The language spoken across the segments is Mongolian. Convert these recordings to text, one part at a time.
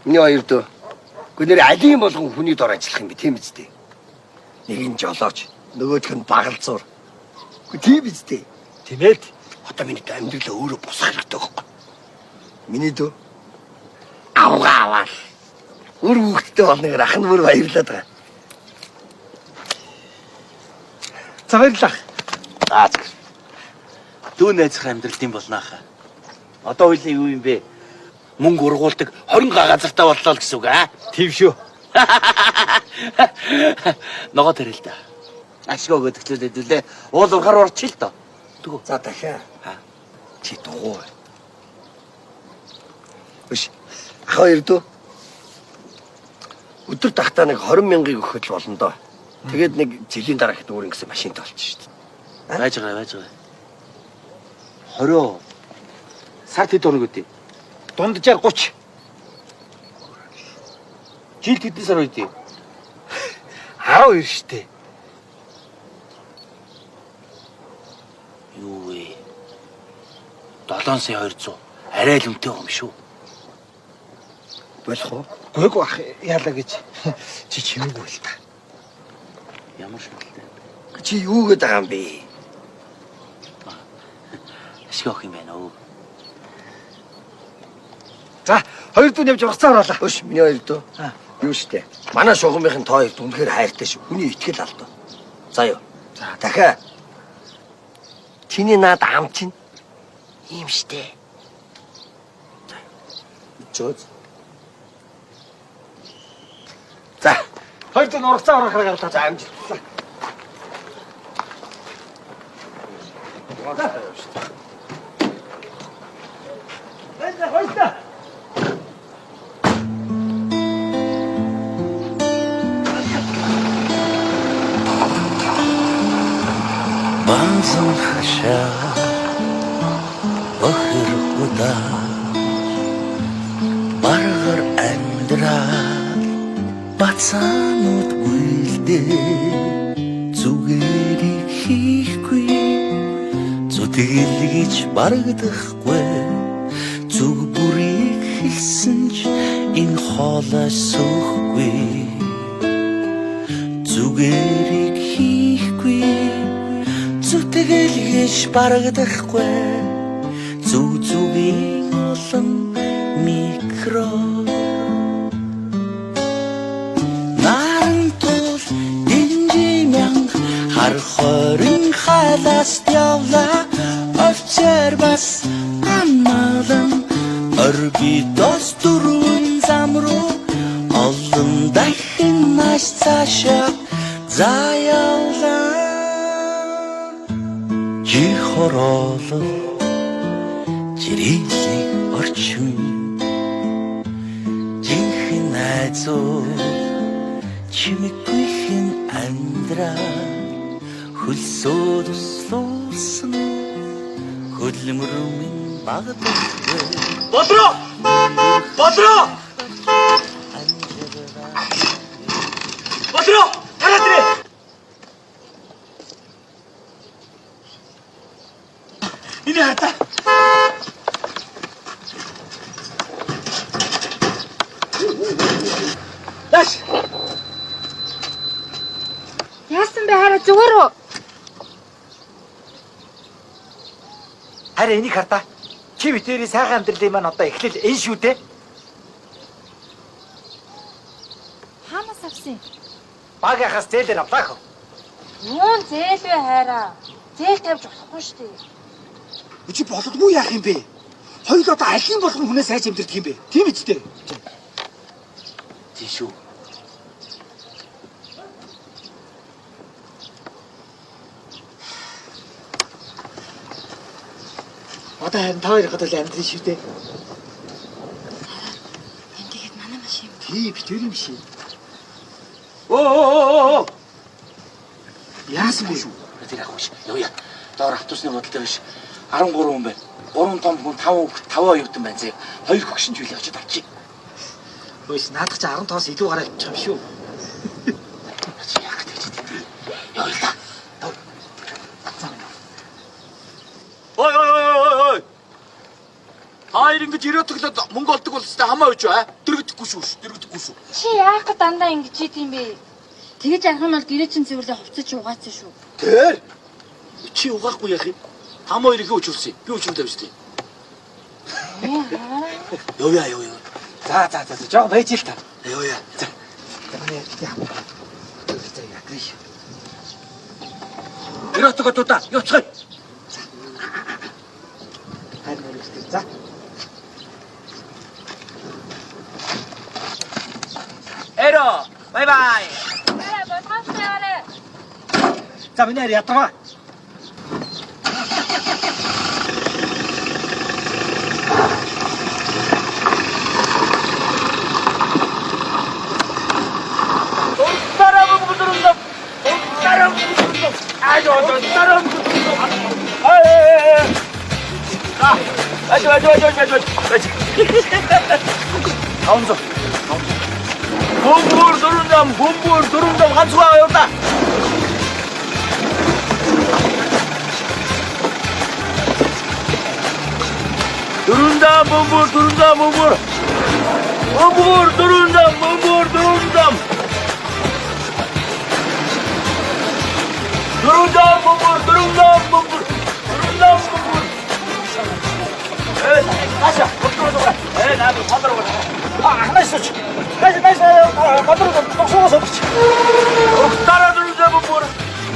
Миний хоёр дөө. Гүнээр алийн болгон хүний дор ажиллах юм би тийм биз дээ. Нэг нь жолооч, нөгөөх нь багалзуур. Гү тийм биз дээ. Тэмээд одоо миний дөө амьдралаа өөрөө босгох хэрэгтэй байхгүй. Миний дөө авгаа аваад өр хүүхдтэй болноор ах нь бүр баярлаад байгаа. За баярлалаа. Дүү найзах амьдрал юм болно хаа. Одоо хоёлын юу юм бэ? Мөнгө ургуулдаг 20 газартаа боллоо л гэсэн үг аа. Тийм шүү. Ногоо тэрэл та. Ашиг өгöd төглөөдөлээ. Уул урахаар орчих л доо. Тэгвэл за дахиад чи дугуй. Биш. Ах хоёр дөө. Өдөр тахтаа нэг 20 мянгаыг өгөх л болно доо. Тэгээд нэг жилийн дараа хэд өөр ингэсэн машинтай болчих шүү дээ. Байж байгаа. 20. Сард хэд хоног үдээ? Дунджаар 30. Жилд хэдэн сар үдээ? 12 штэ. Юу вэ? 7,200. Арай л өмтэй юм шүү. Болох уу? Гойг ах яалаа гэж чи чимээгүй л та. Ямар шүлтэй. Чи юу гээд байгаа юм бэ? Ашиг авах юм байна уу? За, хоёр дүү явж ургацаа оруулаа. Өш миний хоёр дөө. Юу штэ. Манай шугамын та хоёр үнэхээр хайртай шүү. Хүний итгэл алдаа. За юу. За дахиад. Чиний наад ам чинь ийм штэ. Жод. За, Хоёр дүү ургацаа оруулахаар гарлаа. За амжилтлаа. Хойста. Банзан хашаа охир удаа баргар амьдраа бацаанууд үлдээ зүгээрийг хийхгүй зүтгэл гэж барагдахгүй зүг бүрийг хэлсэн ч энэ хоолой сөөхгүй зүгээрийг хийхгүй зүтгэл гэж барагдахгүй зүг зүгийн олон микро нарантул динжимянг хар хорин халаст явла овчар бас амалан орбитос дөрвөн зам руу олон дахин маш цаашаа заяалаа чи хороолол жирийн орчин жинхэнэ найзуу чимэггүй амьдраа хөлсөө туслуулсан хөдөлмөрөмн багтдаг бодроо тараатрэ ini harta Даш Яасан бэ хараа зүгээр үү? хараа энийг хартаа. Чи битэрийн сайхан амьдралын маань одоо эхлэл энэ шүү дээ. Хаанаас авсан? Багийнхаас зээлээр авлаа хөө. Юун зээл вэ хайраа? Зээл тавьж болохгүй шүү дээ. Чи болдгоо яах юм бэ? Хоёул одоо алин болгон хүнээс хайж амьдрэх юм бэ? Тийм үстэй. тийм шүү. Одоо харин та хоёр хадвал амьдрын шүү дээ. Энд тэгээд манай машин. Тий, битэр юм шиг. Оо. Яасан бэ шүү? Тэр ах биш. Явъя. Доор автобусны бодолтой биш. 13 хүн байна. 3 том хүн 5 оюутан байна зэ. 2 хөгшин зүйл очиж авчи. Хөөс наадах чи 10 тоос илүү гараа авчих юм шүү. Чи яах гэж тийм. Явъя та. Ой. Та хоёр ингэж ирээдүглээд мөнгө олдог бол өстэй хамаа үйж аа. Дэргэдэхгүй шүү. Чи яах гэж дандаа ингэж хийдэм бэ? Тэгэж анх нь бол гэрээ чин цэвэрлээ хувцаж угаацсан шүү. Тэр чи угаахгүй яах юм? Хамаа хоёрыг өчүүлсэн. Би өчүүлдэй биш тийм. Ёо. За. Жоо байж л та. Ёо. За. Манай яа. За яатрий. Ирээдүг тутаа ёцгой. Харин өөрөөсөө за. Эро. Бай. Бодгоостой яваарай. За миний харь ядраа. 가운데. 봄불 두름담 한수가 없다. 두름담 봄불 두름담 봄불 두름담 봄불 두름담 다시야 거꾸로 가. 나도 받으러 가자. 하나씩 쏘지. 다시 받으러 가. 또 속아서 그렇지. 따라 두름담 봄불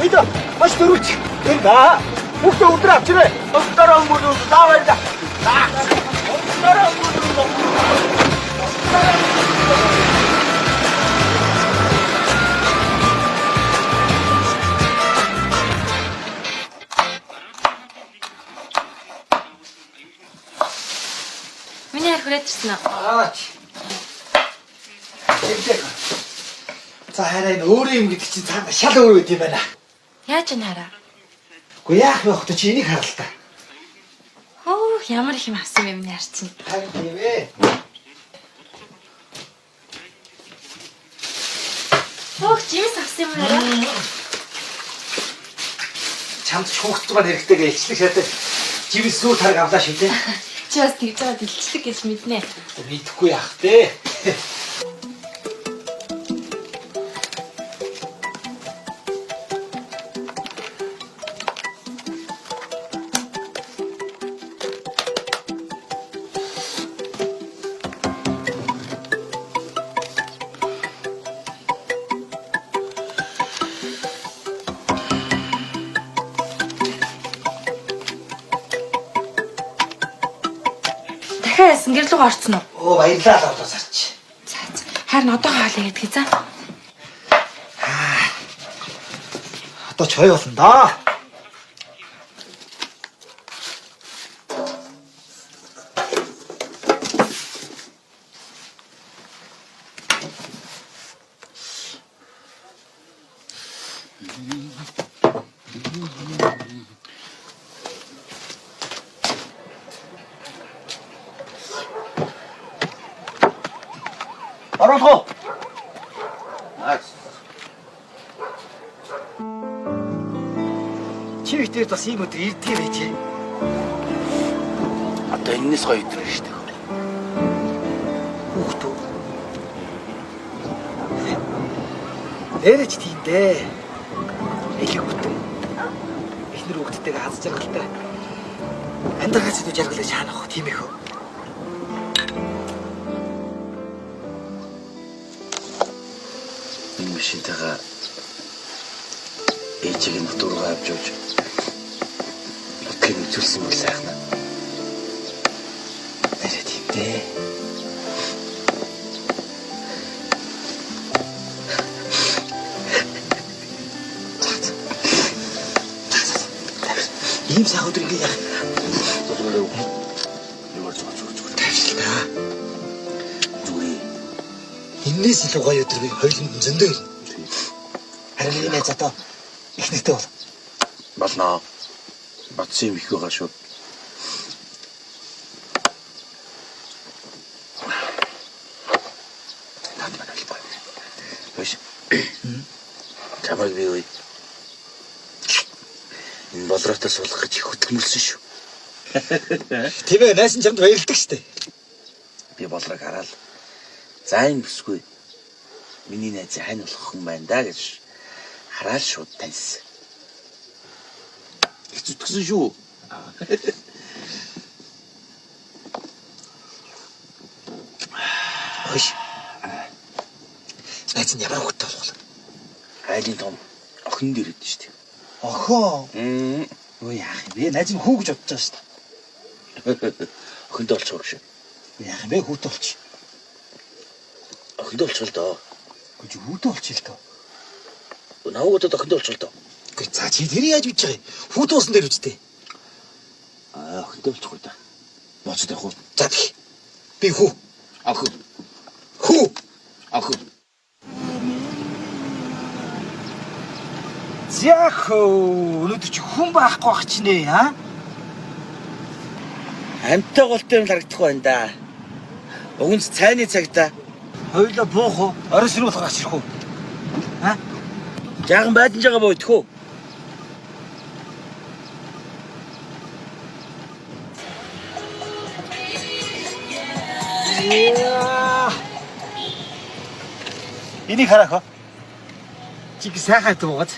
이다 다시 들어오지. 나 목도 우들 앞질래. 따라온 모두 나와 있다. 따라온 모두 Миний харь хүрээдэрсэн үү? За хараа энэ өөрөө юм гэдэг чинь цаана шал өөр үт юм байна. Яаж энэ хараа? Уу яах вэ хот чи энийг хараа л та. Оо, ямар их юм авсан юм миний харь чинь. Харин тийм ээ. Оо, жимс авсан юм хараа. Чамд шуухцгаа хэрэгтэй гэж ичдэг шатаа. Живс сүү тарг авлаа шүү дээ. Чи бас тэгж байгаа дэлчлэг гэж мэднэ. Мэдхгүй яах те. Дахиад ингэр рүү орцсон уу? Оо баярлалаа л одоо сарч. За. Харин одоо хаалаа гэдгийг за. Одоо чой болно да. 알아서. Чи ихтэй бас ийм өдөр ирдэг байж. Одоо энэс гоё өдөр шүү дээ. Хүүхдөө. Нэрэж тийм дээ. Элэг бүтэн. Эхнэр хүүхдтэйгээ хаз жаргалтай. Андаргаас идүү жаргалж хаанах тийм ээ хөө. Энэ машинтайгаа ээжийг нь мотор руу авч явж бүтгэн үзүүлсэн бол сайхан. Нэрэж тийм дээ. Ийм сайхан өдөр ингэ яах. Зүгээр. Тавьчлаа. Зүгээр. Иннээс илүү гоё өдөр би хоёуланд зөндөө ирнэ. Харин энэ зато их нэгтэй бол. Болно. Батсан юм их байгаа шүү. Биш. Чамайг би үе. Энэ болроотой суулгах гэж хөтгмөлсөн шүү. Тийм ээ, найсан чамд баярлдаг штэ. Би болрог хараад зайн бүсгүй. Миний найз хань болох хүн байна да гэж хараад шууд таньсан. Их зүтгэсэн шүү. Хөөш. Найз нь ямар хөлтэй болох вэ? Айлын том охин дээр идэв шүү дээ. Охоо. Өө яах юм бэ? Найз нь хүү гэж бодож байгаа штэ. Охинд олчихор шүү. Яах юм бэ? Хүүтэй болчих. Охинд олчихвол доо. Гэж хүүтэй болчих л тоо. Навуудад охинд олчихвол доо. Гүй за чи тэр яаж бич байгаа юм? Хүүтэй болсон дээр үстэй. Охинд олчихгүй да. Боцод явах уу? За тэг. Би хүү. Охин. Хүү. Охин. Зяхөө. Өнөөдөр чи хүн байхгүй бах чи нэ, аа? Амттай голтой юм харагдах байна да. Угнц цайны цагта. Хойлоо буух уу? Орой сэрүүл гарч ирэх үү? Аа? Жаахан байдж байгаа боодох уу? Энийг харах уу? Чиг сайхан туугаад.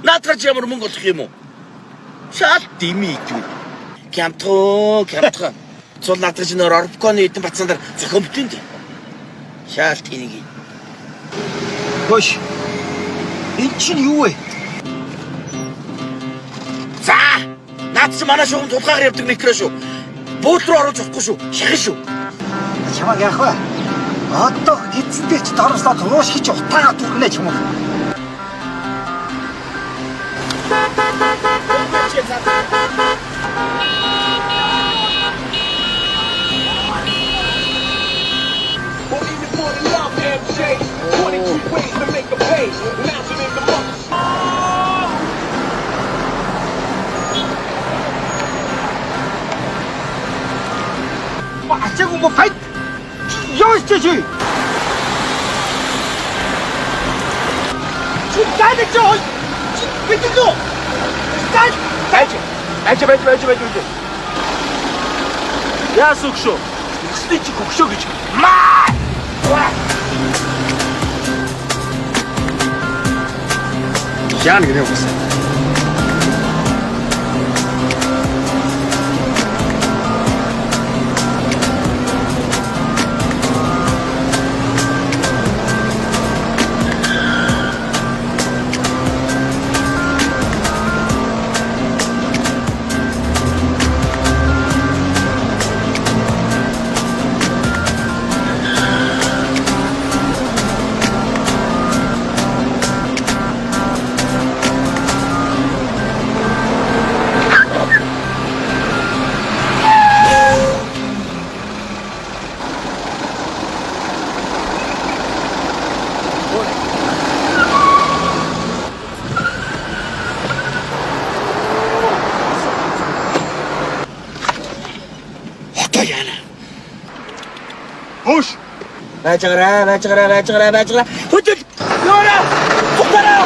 Наадах ямар мөнгө олох юм уу? Шал дими идвэ. Кямтхан. Цул наадах чинь Орбконы эдэн бацаандар зохион бүтээнд. Шал тийг. Хөөш. Энд чинь юу вэ? За! Наад чи манай шугам тулгаагаар явдаг микро шүү. Буудлын руу оруулж болохгүй шүү. Шахах шүү. Чамаг яах вэ? Одоо эцэндээ чи дорослоо тууш хич утаагаа түргэнэ ч юм уу? Ачаагүй мо файт. Ёс чи. Чи дайд жоо. Чи битгөө. Дайд. Байж. Яас өгшөө. Ихсний чи өгшөө гэж. Маа! Яан гэнэ үгүйс. Хөөш. Байж гараа. Хөдөл. Ёора! Тутараа!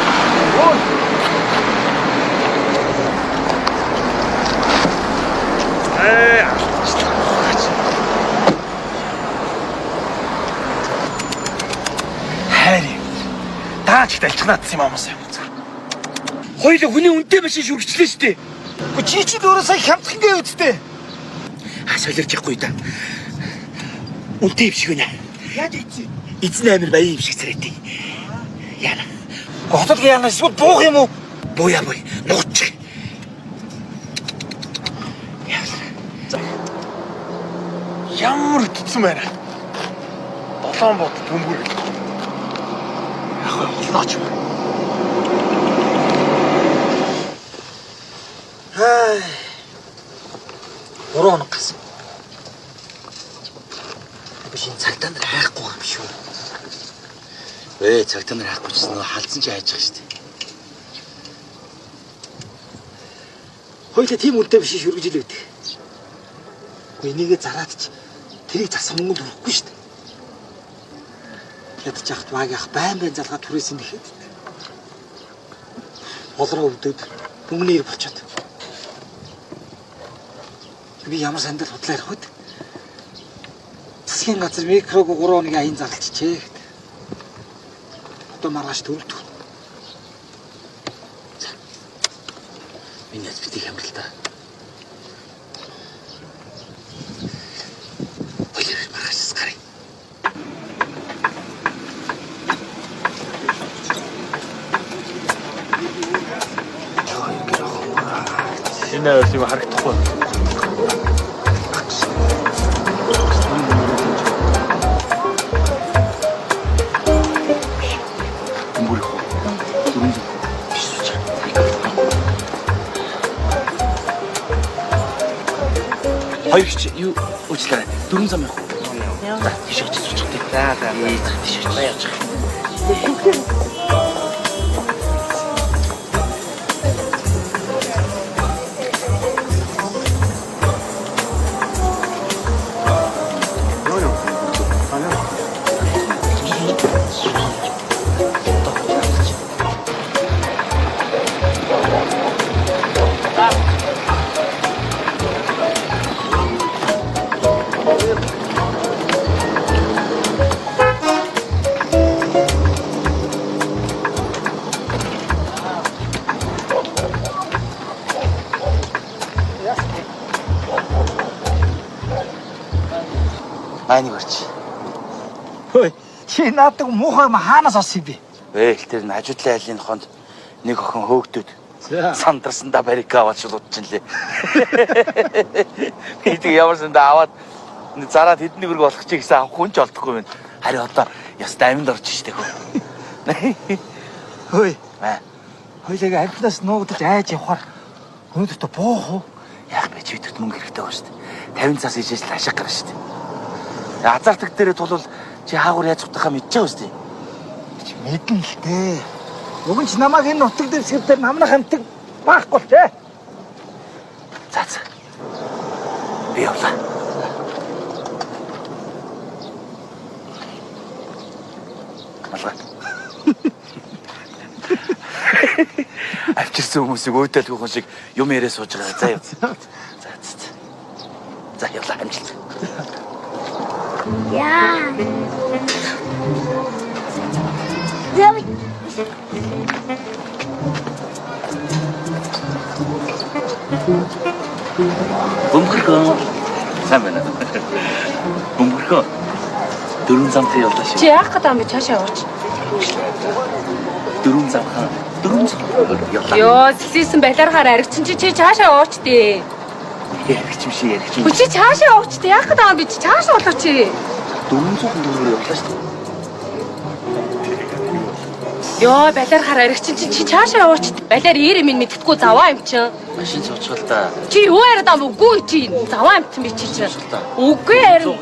Хайр. Таач дэлчгнаадсан юм аамаас юм. Хоёул хүний үнтэй машин шүргчлээ шүү дээ. Чи ч өөрөө сая хямдхан гээ үсттэй. Солирч яахгүй да. Үнтэй юм шиг байна. Яаж ийцээ? Эзэн амир баян юм шиг царайтай. Яана. Хотод яана эсвэл буух юм уу? Буя. Нууч. Ямар тутсан байна. 7 бот бөмбөр. Яг олнооч. Хай. 3 хоног гасан. Би цагтаа нар хайхгүй юм шүү. Цагтаа нар хайхгүй ч нөө халдсан чи хайж байгаа шүү дээ. Хоёулаа тийм үнэтэй биш шүргэж илээ үү. Энийгээ зараад ч тэрийг засах мөнгөнд хүрэхгүй шүү дээ. Ядаж яхад баг ах байн залгаад түрээсэн нэхэд. болроо өвдөд бөмбөний ир болчиход. Би ямар сандал худлаа ярих вэ? Засгийн газар микрог 3 хоногийн аян зарлчихжээ. Одоо маргааш төрөлдөв. Миний битгий хямрал та. Хоёр маргааш гарыг. Энэ юм харагдахгүй. Хоёр чи юу уучлаарай. 400 явах уу? За тийш очиж сучих тий. За тийш очиж явах. Майныг орч. Хөөе. Чи наадаг муухай хаанаас олсон бэ? Эл тэр нь ажидлын айлын хонд нэг охин хөөгдөд. Сандарсандаа барика аваад шулуудчихлээ. Би тэг ямарсандаа аваад зараад хэдэн нэг болох чи гэсэн авах хүн ч олдохгүй байна. Харин одоо ястаа амьд орж штэ хөө. Хөөе. Хоёлыг амтнаас нуугдаж айж явахаар өнөөдөр буух уу? Яг би чи бидэд мөнгө хэрэгтэй байна штэ. 50 цаас ижээс л ашиг гарна штэ. Азартаг дээрээ тулвал чи хаагур яаж цутахаа мэдчихэв үстэй. Чи мэдэн л дээ. Уг нь ч намайг энэ нутаг дээр сэрдээр намнах хамтаг байхгүй л дээ. За. Би явлаа. Алга. Авчирсан хүмүүсийг өөдөл гүхэн шиг юм яриа сууж байгаа. За яв. За явлаа амжилт. Яа. Бөмбөрхөө. Сайн байна. Бөмбөрхөө. 4 замтай явлаа шүү. Чи яах гэдэг юм бэ? Цаашаа яваач. 4 замхан. 4 зам явлаа. Йоо, сэлсэн балиарахаар аригчин чи цаашаа яваач дээ. Яригч юм шиг яригч юм. Чи цаашаа яваач дээ. Яах гэдэг юм бэ? Чи цаашаа болооч чи. 400 төгрөгөөр явлаа шүү. Йоо, балиарахаар аригчин чи цаашаа яваач. Балиар иэр минь мэдтгүү заваа юм чин. Машин цуучгал та. Чи юу яриад байгаа юм үгүй чи заваа амт би чи чинь. Үгүй ярив.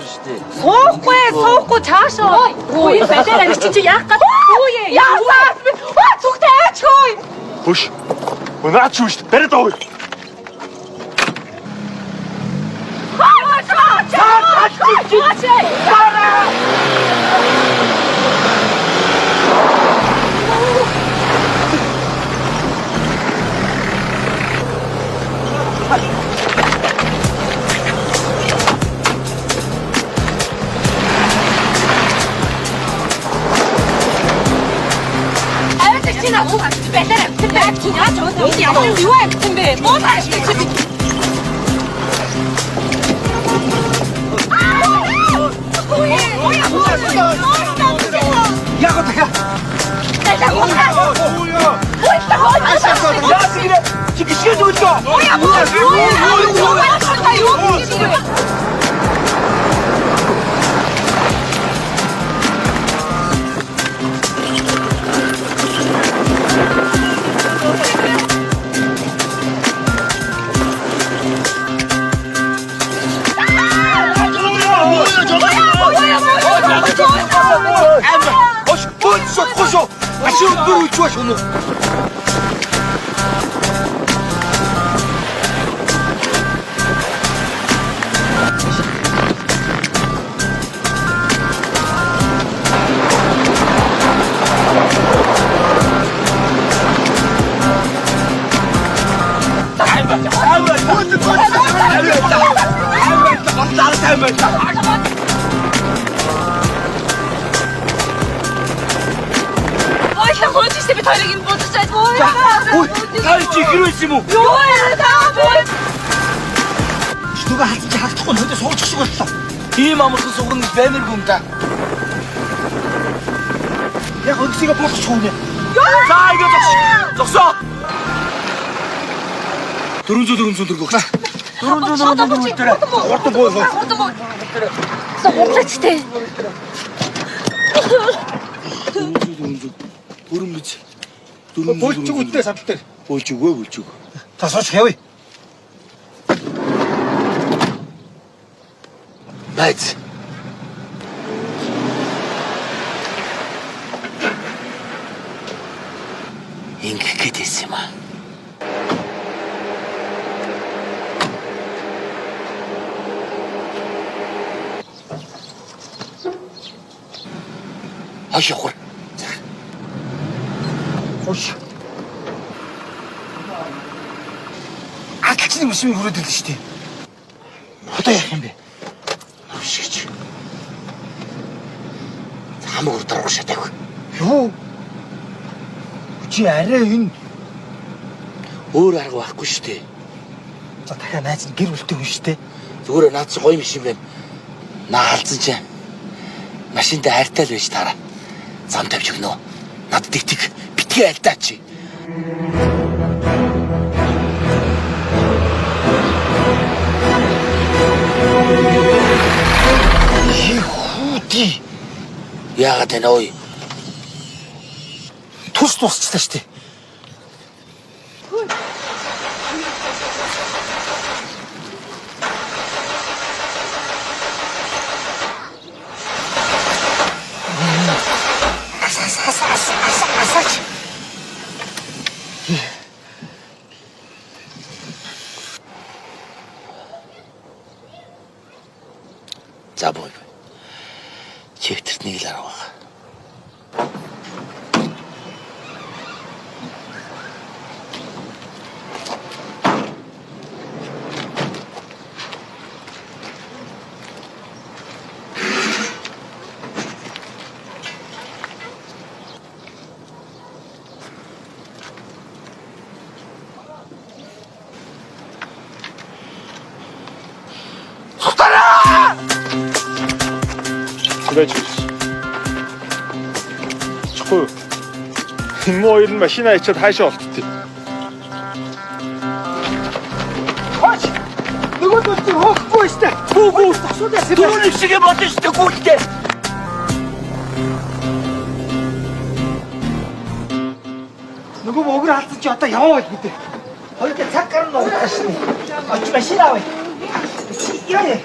Суухгүй цаашаа. Ой, балиар аригчин чи яах гээд юу яа. Зүгтээ аач хөөе. Хөш. Унаач шүү дээ. Бариад авъя. Ойлаа хөөжсэй би хоёрыг юм бодчихсан. Та чи хэрвээс юм уу? Юу яа таа боо. Шүтүүгээ хатчих хатахгүй хөдөө суучих шиг боллоо. Ийм амархан суган гэж баймиргүй юм да. Яг өксигээ буулчих хүнэ. За ингэ зогсоо. 400 төгрөг өгч. 400 төгрөг. Хурдан буу. Суурлаач те. Хөрөнгөж. Буулчих үдээ самттай. Буулж өгөө. Та суучих явъя. Найз. Ингэх гээдсэн юм аа. Хашихур. Хөөш. Аталчны машин хүрээд ирлээ шүү дээ. Одоо яах юм бэ? Шигч. Хамаг урд шатайг. Юу? Чи арай энэ Өөр арга байхгүй шүү дээ. за дахиад найз нь гэр бүлтэй хүн шүү дээ. Зүгээр наад чи гоё машин байна. Наа халдсан чинь. Машинтай хайртай л байж таараа. Зам тавьж өгнө. Над дэгтэг битгий альтаа чи. Хүүдий. Яагаад тань ой? Тус тусчлаа шүү дээ. Асаач. За бой. Чивтэрт нэг л арга байна. Куда чуешь? Чгүй. Энэ хоёр нь машина ачаад хаашаа олцдгийг. Хооч. Нөгөө төсөө хөөхгүй шүү дээ. Гүү. Асуудал юм. Түрүүний шиг бодсон шүү дээ гүйлтэй. Нөгөө өгөр алдсан чи одоо яваа байл гэдэг. Хоёроо цаг гарна уу шин. Оч машин авъя. Яа.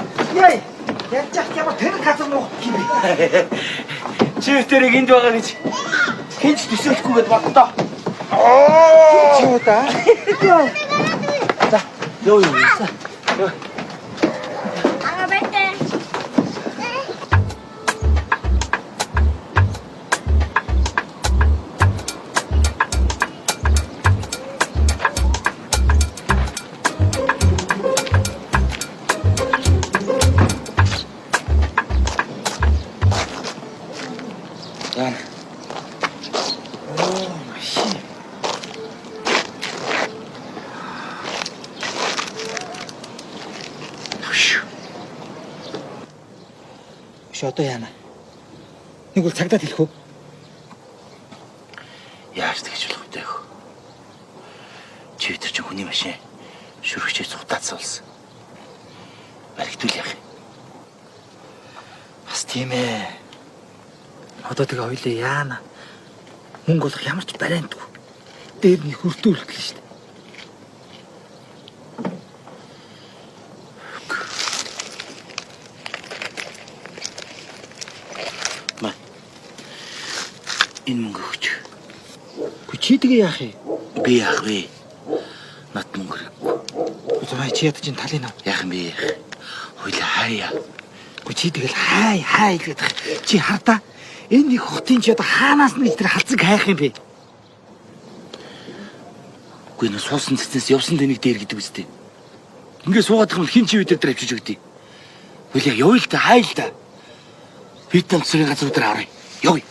Яг ямар тэр газар нуух юм бэ? Чивтэрийг энд байгаа гэж хинч төсөөлөхгүйгээд боддоо. Чи юу да? За, ёо. Ага бэтэ. Яа. Одоо яана? Нэг бол цагдаад хэлэх үү? Яаж тэгж болох вэ? Чивтэр чи хүний машин шүрхчээ цухтаацсан болсон. Баригдвал яах юм? Бас тийм ээ. Одоо тэгээ хоёлаа яана? Мөнгө болох ямар ч барайндгүй. Дээр нь хүртүүлэх л шүү дээ. Энэ мөнгө өгч. Гү чи тэгээ яах юм? Би яах вэ? Над мөнгө хэрэггүй. Зурай чи ядаж ин талын ав. Яах юм бэ? Хоёлаа хаяа. Гү чи тэгэл хай гэдэг. Чи хардаа энэ их хотын чи одоо хаанаас нь тэр халзаг хайх юм бэ? Үгүй нэ суусан цэцнээс явсан тэнийг дээр гэдэг үстэй. Ингээ суугаад их юм хин чи үдээр авчиж өгдөө. Үлээ явъя л да, хай л да. Бид нам цэцгийн газар дээр авъя. Явъя.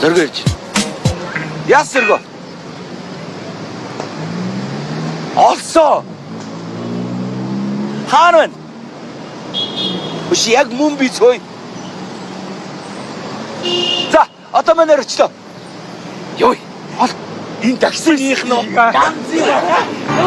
Зоргоёрч. Яас зоргоо. Олсоо. Хаана вэ? Үш яг мөн би цой. За, одоо манай өрчлөө. Ёй. Ол энэ таксиных нөө. Ганцын байна.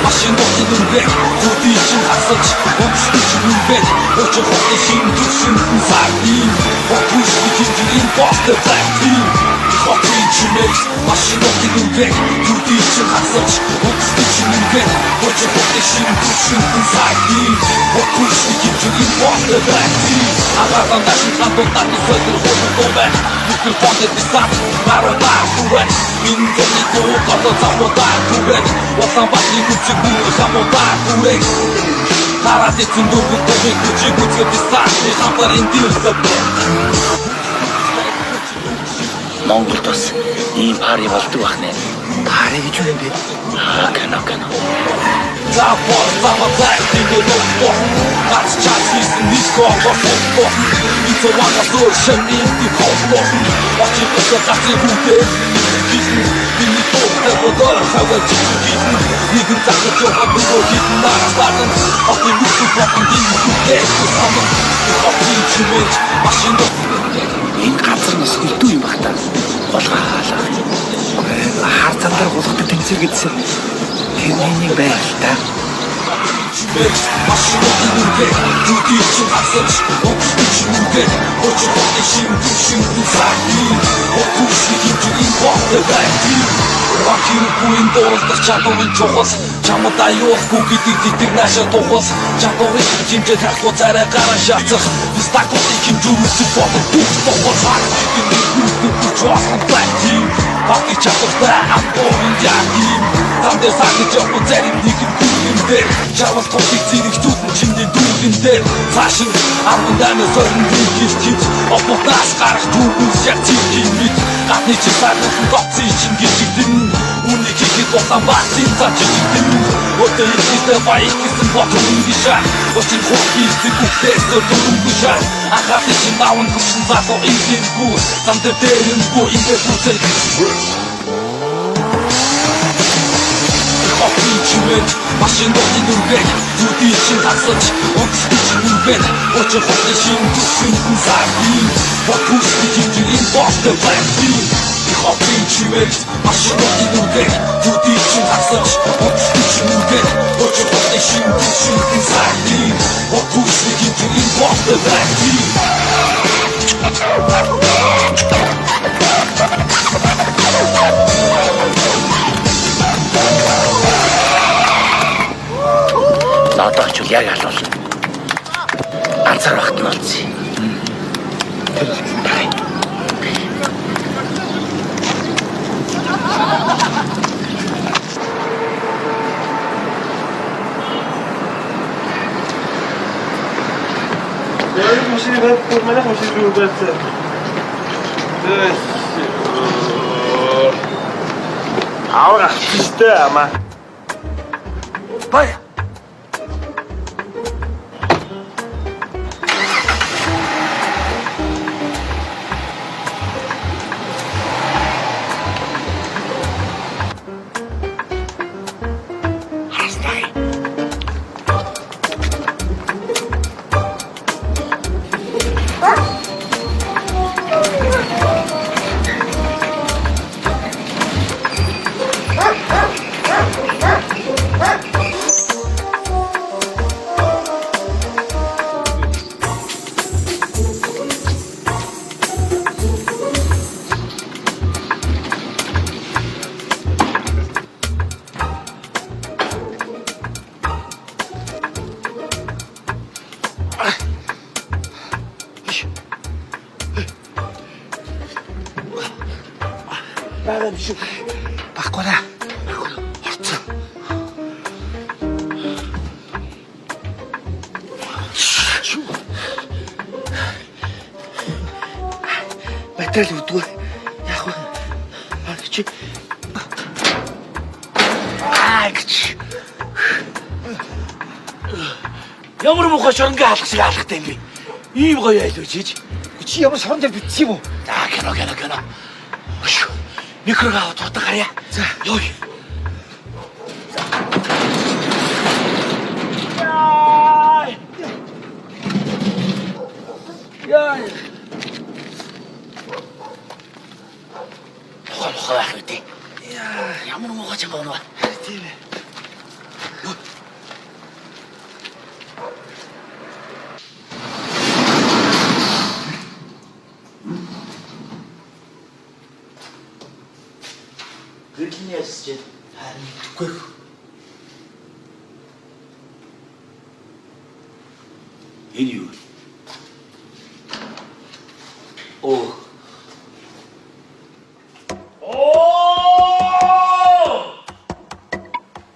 Машин идүүгээ зүдий чин хасаж өмсөж нүвэд өчөх хөшин төсөнд сарди хопуш бичин постэр плати хопуш чимэс машин идүүгээ зүдий чин хасаж өмсөж нүвэд өчөх хөшин төсөнд сарди хопуш бичин постэр плати агаардан дашин хатотад сөдөр хөлбөмбэ бүхэл фонд бисат мародаа хүрэн минь гоо гото замодаа хүрэн Васан бахны хүчиг бүр хамуудаа хүрэн Хараад эцэн дөрвөг төвийг хүчиг үзгээд дистасны хамтарын дилсэп Монголд бас ийм пари болдог бахнэ. Пари гэж юу юм бэ? Кано. Запор, запор, динго, Гац часис ниско босоо. Ицо вага сошен инди хосто. Очи босоо гаци хүнтэй. Миний тохтой бодор хаваа чигэн. Нэгэн цагт яваад нөгөө хитэн наастан. Очи нүсүү бохын динго саман. Очи чимэж машин Энэ газар нас үлдүү юм бах та. Болгоо хаалаа. Хар цандар болгодог тэнцээ гэдсэн. Тэрний байл та. Машин идүүгээ зүдий чин хасаж өмсөж нүвэд өчөх хөшин сарди хопуш бичин постэр плати Рокин буин дөрөлдөх чадварын чухал чамдаа юухгүй гэдэг дитэг наашаа тухал чадварын хэмжээ тахгүй царай гараа шаацах стакотын хэмжүүрүүсэд бодох бүх тухал хаагчдын нүдгүй чуасан плати Пати чадвартай амбовын яатим Тамдэ сахиж явах зэрэг нэгэн дүүгэндээ Чавал тохиг зэрэгтүүд нь чиндээ дүүгэндээ Цаашин арган даймаа сорин дүүгэрчиж Опотаас гарах дүүгүс яг цивгин бит Гатны чи сарнасан доцын чин гэрчигдэн Үнийг хийхэд болан бацын цачигдэн Өтөө ихтэй баях гэсэн ботон гişа Очин хохийстэй бүхтээс дөрөнгөша Ахаты чи наун хүчин залуу инхэнгүй Замдэр дээрэмгүй ингээд бүцэл Чимэж машин идүүгээ зүдий чин хасаж өмсөж нүвэд өчөх хөшин төсөнд сарди хопуш бичин постэр плати хопин чимэж машин идүүгээ зүдий чин хасаж өмсөж нүвэд өчөх хөшин төсөнд сарди хопуш бичин постэр плати Одоо ч яг алуул. Ганцаар багт нь болцсон. Тэр бай. Я машины в манах машины убраться. Аура, чисто, ама. Бай. байгаа юм шиг. Баггүй наа. Орцсон. Материал үүдгүй. Яг вэ? Чи Аач. Ямар муухай шоронгийн хаалга шиг хаалгатай юм бэ? Ийм гоё айлуу чиж. Чи ямар шорон дээр битсэн юм уу? За кино. Өшөө. Микрог аваад тутаг гарья. За, ёо. Яа. Хохоо байх үү? Ямар муухай ч байна. Тийм ээ. Гэрлэн ясч харин итгэхгүй. Энэ юу? Оо.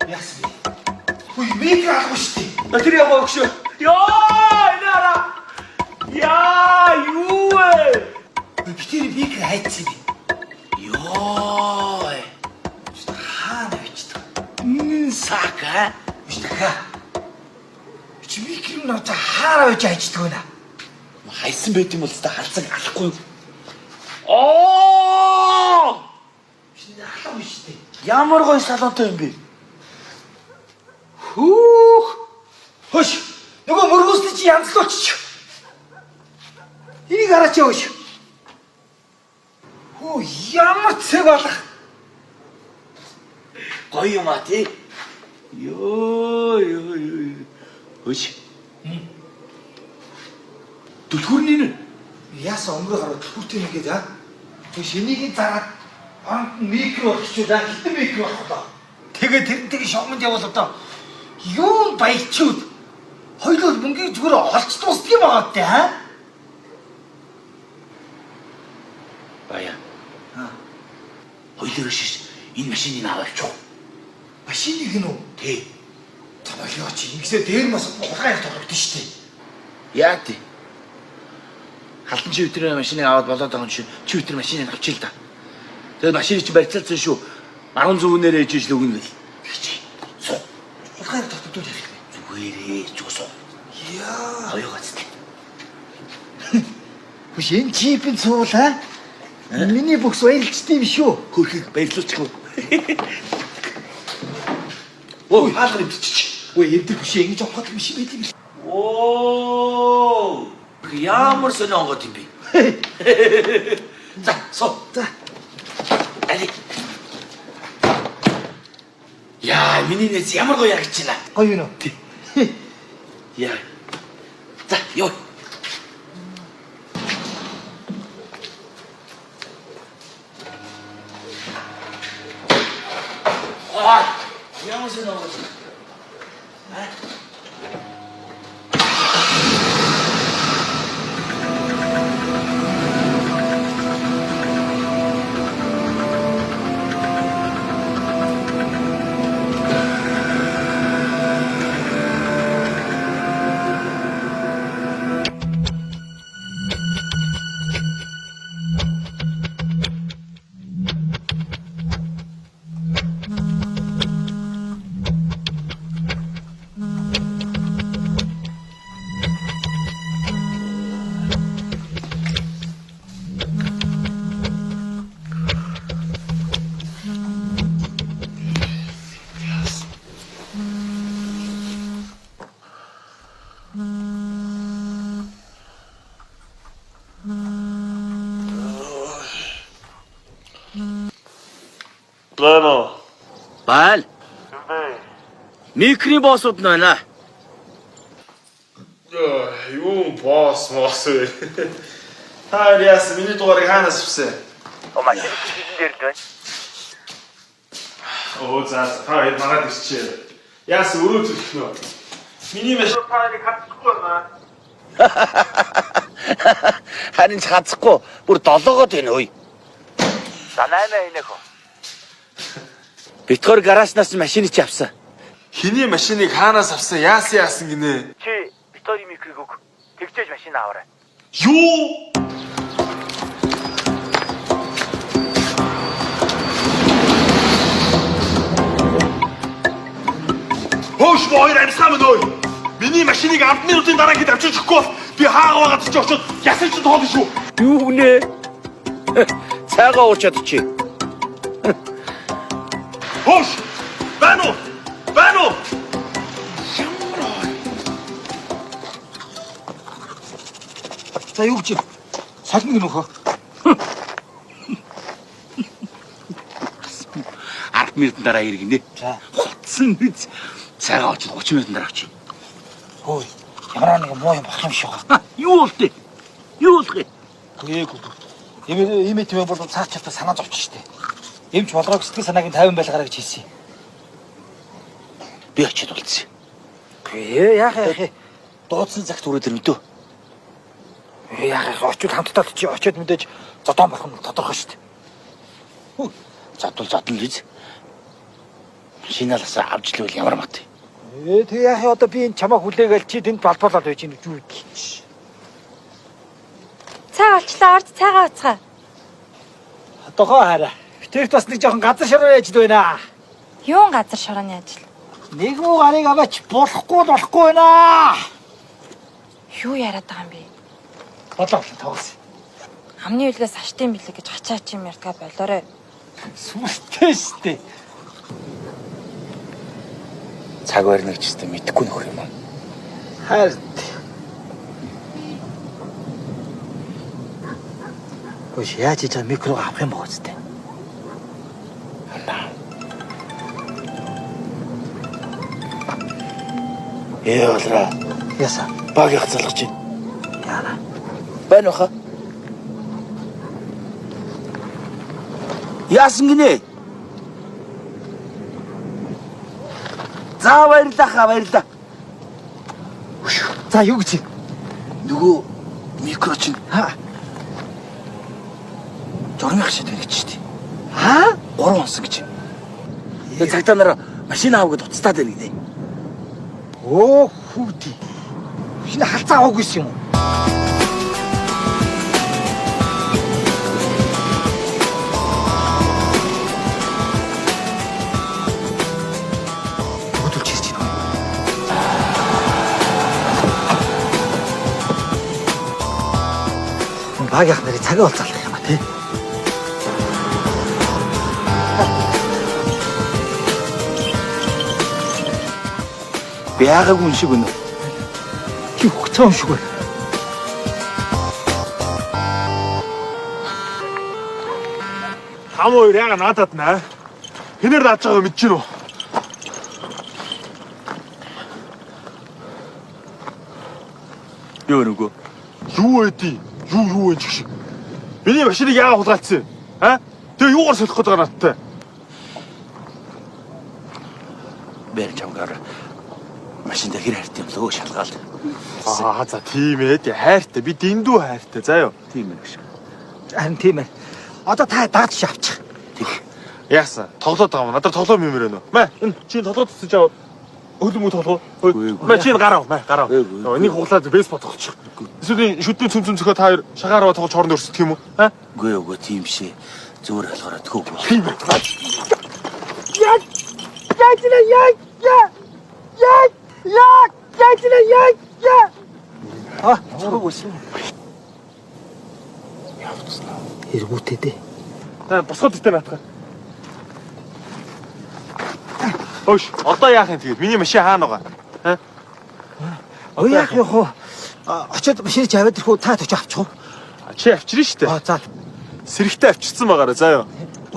Яасан бэ? Хөөе, микро авах шүү дээ. Тэр яваа өгшөө. Яа, энэ хараа. Яа, юу вэ? Битэр микро хайцсан би. Ёо. Хаана бичдэг? Сака. Биш дахиа. Чи микро нөө та хаараа байж хайцдаг байна. Хайсан байт юм бол та халцаг алахгүй юу? Оо! Чи ахлаа биш дээ. Ямар гоё салонтой юм бэ? Хүүх. Хөш. Нөгөө мөргөөсний чи янзлууч. Энийг хараач яваач. Хөө ямар цэг болох. Гоё юм а тий. Ёо. Хөш. Түлхүүрний нэ. Яасан өнгөө гараад түлхүүртэй нэгээд аа. Тэг шинийг зараад анх микро болчихлоо. Хитэн микро боллоо. Тэгээ тэрнтэйг шогмонд явал одоо юу баячууд хоёулаа мөнгөийг зүгээр олж дуусдаг юм байгаа гэдэг аа. Бая. Хоёулаа шиш энэ машиныг аваач. Машиныг нь үү? Тий. Таваалаа чи ингэсээ дээр бас хулгай тоглогдсон шүү дээ. Яа тий. Халтан чи өтөр машиныг аваад болоод байгаа юм чи өтөр машиныг авчил та. Тэгээд машиныг чи барьцаалсан шүү. 10 зүгнээр ээж ижил өгнө гэл. Чи. Хулгай тоглогдсон яах вэ? Зүгээрээ зүгсоо. Яа. Хоёугаац тий. Хүш энэ чипийн цуул аа. Миний бөхс баярлцсан юм шүү. Хөрхийг баярлуулчих уу. Оо, хаалга биччих. Ой, энэ биш ингэж авах юм шиг байл юм. Оо! Ямар сонингот юм бэ? За, соо. За. Али. Яа, миний нэс ямар гоё ярагч байна. Гоё юу? Яа. За, ёо. Аа, ямар сонингот. Лано. Баал. Микри боссууд байна. Юу босс вэ? Та яас миний дугаарыг хаанаас авсан? машин дээр байна. Оо за та хэд манад ирчээ. Яас өрөө зүрх нөө. Миний машин таарыг хатчихгүй байна. Харин ч хацахгүй бүр долоогоод байна ой. За 8 хийнэх. Битгор гаражнаас машиныг чи авсан. Хиний машиныг хаанаас авсан? Яасан гинэ? Чи Витори микрыг өг. Тэгжээж машин аваарай. Юу? Хөөш хоёр амьсгам нөө. Миний машиныг 10 минутын дараа хэд авчиж өгөхгүй бол би хаагаа байгаа ч очоод ясан ч тоолно шүү. Юу гинэ? Цайгаа уучаад чи. Хөөш! Байна уу? Байна уу? За юу гэж салмиг нөхөө. 10 минутын дараа иргэнэ. За. Хутсан биз. Цайгаа очоод 30 минутын дараа очив. Хөөе. Ямар нэг муу юм болох юм шиг байна. Юу болтой? Юу болох юм? Имэт юм бол цааш чадаа санаа зовчих штэ. Эмч болгоог сэтгэл санааг нь 50 байлгаараа гэж хэлсэн. Би очиод уулзсан. Яах. Дуудсан цагт үрээд ирмэдөө. Яах очиод хамтдаа чи очиод мэдээж зодон болох нь тодорхой штэ. Задвал биз. Шиналаас авч л үл ямар мат. Тэг яах одоо би энэ чамаа хүлээгээл чи тэнд балбуулаад байж гин үү гэж. Цай олчлаа орж цайгаа уцгаа. Одоогоо хараа. Битэрт бас нэг жоохон газар шороо яаж байна. Юун газар шорооны ажил? Нэг муу гарыг аваач болохгүй байна. Юу яриад байгаа юм бэ? Бодлоо тоглосон. Амны үлгээс аштын билэг гэж хачаач юм ярьдгаа болоорой. Сүртэй штэ. Цаг барьна гэж хэвээр мэдэхгүй нөхөр юм аа. Харт. Гош яаж чам микро авах юм боц тээ. Яалаа. Яса. Баг их залгаж байна. Яана. Байна уу хаа? Яасан гинэ? За баярлаа. За юу гэж? Нөгөө микро чинь Ха. журмын хашаад байна гэж штий. Ха? 3 онсон гэж. Тэгээ цагтаа нараа машин аавгээд уцтаад байна гинэ. Оо хүүти. Шинэ халцаа аваагүй юм уу? Хөдөлж ирж байна. Багийнх нарыг цагаа болцоолох юм а тий. Бяагагүй юм шиг өнөө. Чи хөгцөө юм шиг байна. Хам хоёр яга надад наа. Хинээр дааж байгааг мэдэж гинөө. Юу нөгөө? Юу эдий? Юу энэ шиг. Миний машиныг яага хулгайлцсан? Аа? Тэгээ юугаар солих гээд байгаа надтай? Бэр чамгаар машин дээр хэр хайртай юм лөө шалгаал. За тийм ээ. Хайртай. Би дэндүү хайртай. За юу. Тийм ээ гэж. Харин тийм ээ. Одоо та даад чи авчих. Яасан? Тоглоод байгаа юм. Надад тоглоом юм ярина. Мэ энэ чинь тоглоод цэцэж аваад хөлбөмбөг тоглоо. Мэ чинь гарав. Энийг хуглаад бейсбол тоглочих. Эсвэл шүтний цөм цөхөө та хоёр шагаараа тоглож хооронд өрсөлдөх юм уу? Аа? Үгүй тийм шээ. Зүгээр болохоор тгөөгүй. Тийм ээ. Чогөөс. Явцсан. Эргүүтээ дээ. Та босгоод иртээ наатах. Хөөш, одоо яах юм тэгээд? Миний машин хаана байгаа? Яах вэ? Очоод машиныг аваад ирэхүү та төч авчих уу? Чи авчирна шүү дээ. За. Сэрэгтэй авчирсан байгаараа заа юу.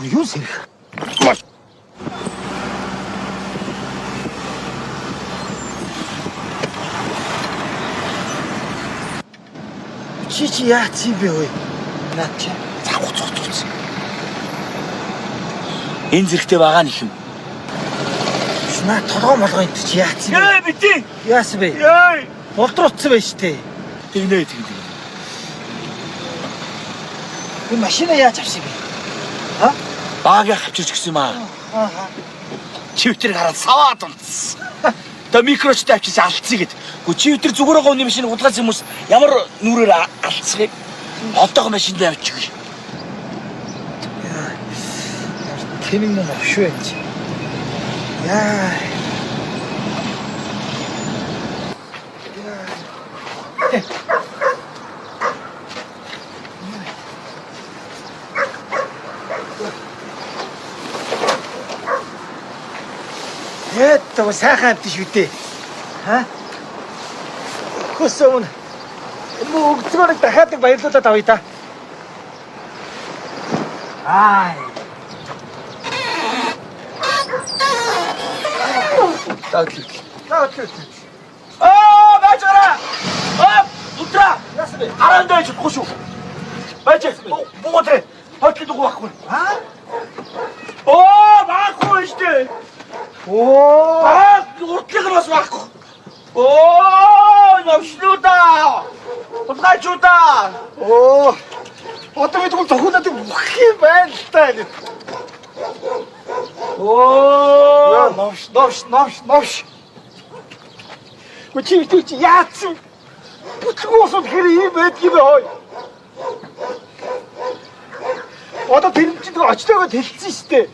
Юу сэрэх? Чи яац юм бэ вэ? Наа чи Завх. Энэ зэрэгтэй байгаа нэг юм. наа толгой молгоо энэ чи яац юм бэ? Яа бити. Яасан бэ? Яа. Болдруулсан байж тээ. Тэгнэ. Энэ машина яаж авсан бэ? Ха? Багийг авчирч гисэн юм аа. Чивтэр хараад саваад унтсан. Та микрочтой авчирч алдцъя гэд. Гү чивтэр зүгээр байгаа үний машин худалдаж хүмүүс ямар нүрээр алдцгийг одоогоо машинд авчих. Тэнэг нэг авшгүй юм чи. Яа. Ятаа сайхан амт шүү дээ. Ха? Хөсөмн. Мөгцгөр дахиад баярлуулаад авъя та. Ай. Таглик. Бачара! Утра! Харан дэж гушу. Бач. Буутрэ. Хотлог байхгүй. Байхгүй штэ. Уртлыг нь бас байхгүй. Навшлуда. Утгачуда. Одоо бид гол тохиолдод бүх юм байна л та. Новш. Чи яатсан? Бүтлгүүсэд хэр юм байдгийг хой. Одоо тэр чинь очтойгоо тэлсэн шүү дээ.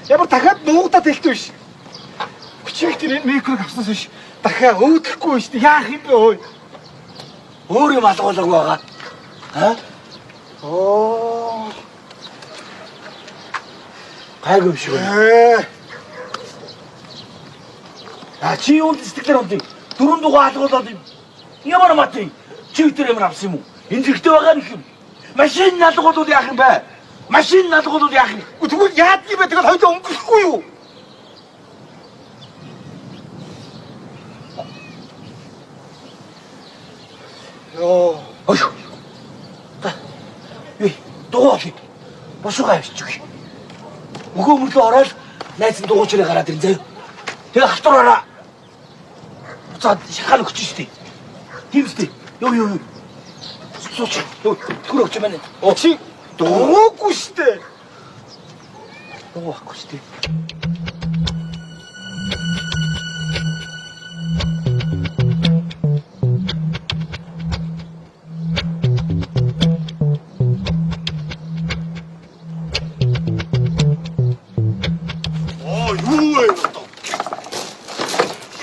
Ямар дахиад нуугдаад тэлсэн биш. Чи тэр микрог авснаас биш. Дахиад өөдлөхгүй шүү дээ. Яах юм бэ хой? Өөр юм алгуулаагүй байгаа. Ха? Гайгүй шүү. Чи юунд сэтгэлээр унтыг? Дөрөв дугаар алгуулаад юм. Ямар матын? Чи тэр ямар авсан юм уу? Энэ зэгтээ байгаа нэг юм. Машин налгуулууд яах юм бэ? Машин налгуулууд яах юм? Тэгвэл яад юм бэ? Тэгэл хоёул өнгөрөхгүй юу? Ой. Дугуй. Бошоо авчих. Өгөө мөрлөө ороод найз нь дугуйчраа гараад ирэн заяа. Тэгээ халтураараа. За шахаад өгч штий. Тимстэй. Юу. Сууч. Түр өгч байна. Чи дуугүй штэ. Дугуйхгүй штий.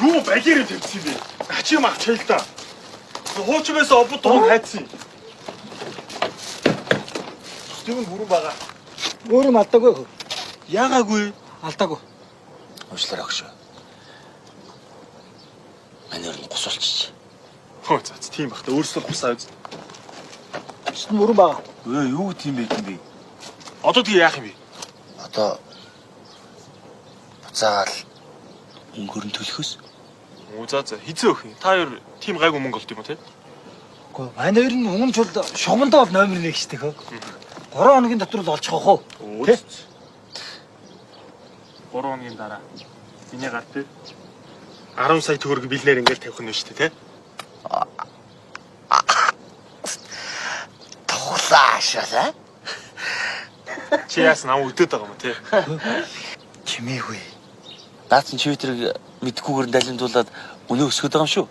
Юу багирын тавьсан юм бэ? Ачи мах чайл та. Хуучмаас обод дуун хайцсан. Тэм бүрэн байгаа. Өөрөө алдаагүй хөө. Яагаагүй. Алдаагүй. Уучлаарай өгш. Манайр нь гусуулчих. Хөө за тийм бах та өөрсдөө гусаа үз. Шин бүрэн байгаа. Юу тийм бэ юм бэ? Одоо тэгээ яах юм бэ? Одоо буцаал өнгөрн төлөхөөс. За хизээ өх юм. Та хоёр тийм гайгүй мөнгө олд юм уу те? Гэхдээ манай хоёр нь өмнө жил шугамдаа бол номер 1 штэ хөө. 3 хоногийн дотор л олчих واخ. Тэ? 3 хоногийн дараа. Миний гар дээр 10 сая төгрөг бэлнээр ингээл тавих нь шүү дээ те? Тоглаашаа. Чи яас нам өдөөд байгаа юм те? Чимээгүй. Даацсан чивэтрийг мэдхгүйгээр далимдуулаад өнөө өсгöd байгаа юм шүү.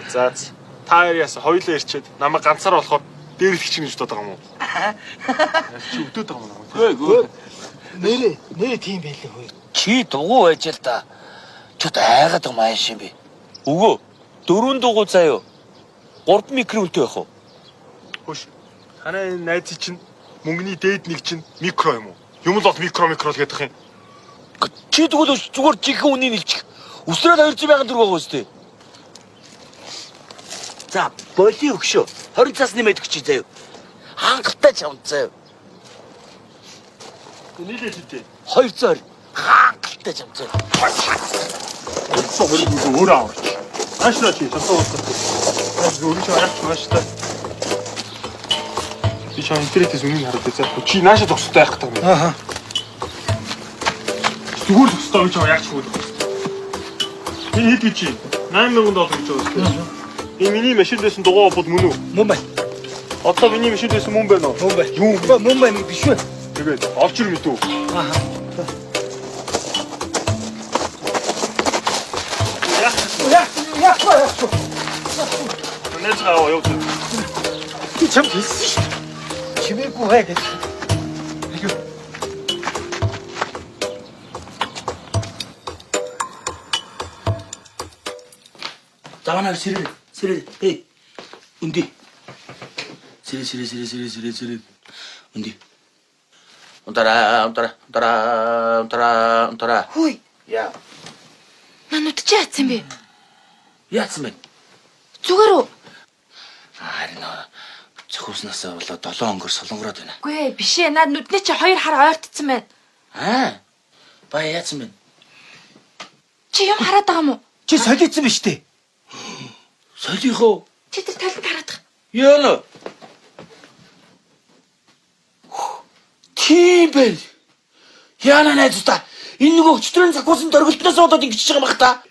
За та хоёр яас хоёулаа ирчээд намайг ганцаар болохоор дээрлэх чинь гэж бодож байгаа юм уу? Чи өдөөд байгаа юм уу? Нэрээ тийм байлээ хөө. Чи дугуй байж л да. Чот айгаад байгаа маань шин бэ. Өгөө. 4 дугуй заяа. 3 микро үнэтэй байх уу? Хөш. Танай найз чинь мөнгөний дээд нэг чинь микро юм уу? Юм л бол микро л гэдэг юм. Чи тэгвэл зүгээр жинхэнэ үнийг нэлчих. Өсрөөд 200,000 төгрөг байгаа үстэй. За, боли өгшөө. 20 цаас нэмээд өгч заяа. Хангалттай чамд заяа. Нийлээ хэвтэй. 200. Хангалттай чамд заяа. Өөрөө авч. Аашраа чи тасаа уусах. Өөрөө чи аяач мааштай. Би ч интернетээс үнийг хараад байсан. Чи нааша зогстой байх гэдэг юм. Ааха. Зүгээр зогстой гэж аяач хүүд. Энэ хэд гэж чи? $8,000 гэж байна. Энэ миний машин дэсэн дугаа бод мөн үү? Мөн бай. Одоо миний машин дэсэн мөн байна уу? Мөн бай. Юу? Мөн бай биш үү? Тэгээд олж ир мэдүү. Яах. Нээж гаваа юу. Чи чам хэлсэн шүү дээ. Чимээгүй бай гэж. Аюу. Завана сэрэ. Эй. Үнди. Сэрэ. Үнди. Унтара. Хөөе. Яа. Манайд чи яатсан бэ? Яатсан бэ? Зүгээр үү? Харин цохиуснасаа болоод 7 өнгөр солонгороод байна. Үгүй ээ, биш ээ. Наад нүдний чи 2 хар ойртсон байна. Баа яатсан бэ? Чи юм хараад байгаа юм уу? Чи солиоцсон биз дээ. Солихоо. Чи тэр талд хараад байгаа. Яана. Тийм бэ. Яана найзуудаа. Энэ нөгөө өчтөрийн цохиусан дөргөлтнөөс болоод ингэж байгаа юм бах та.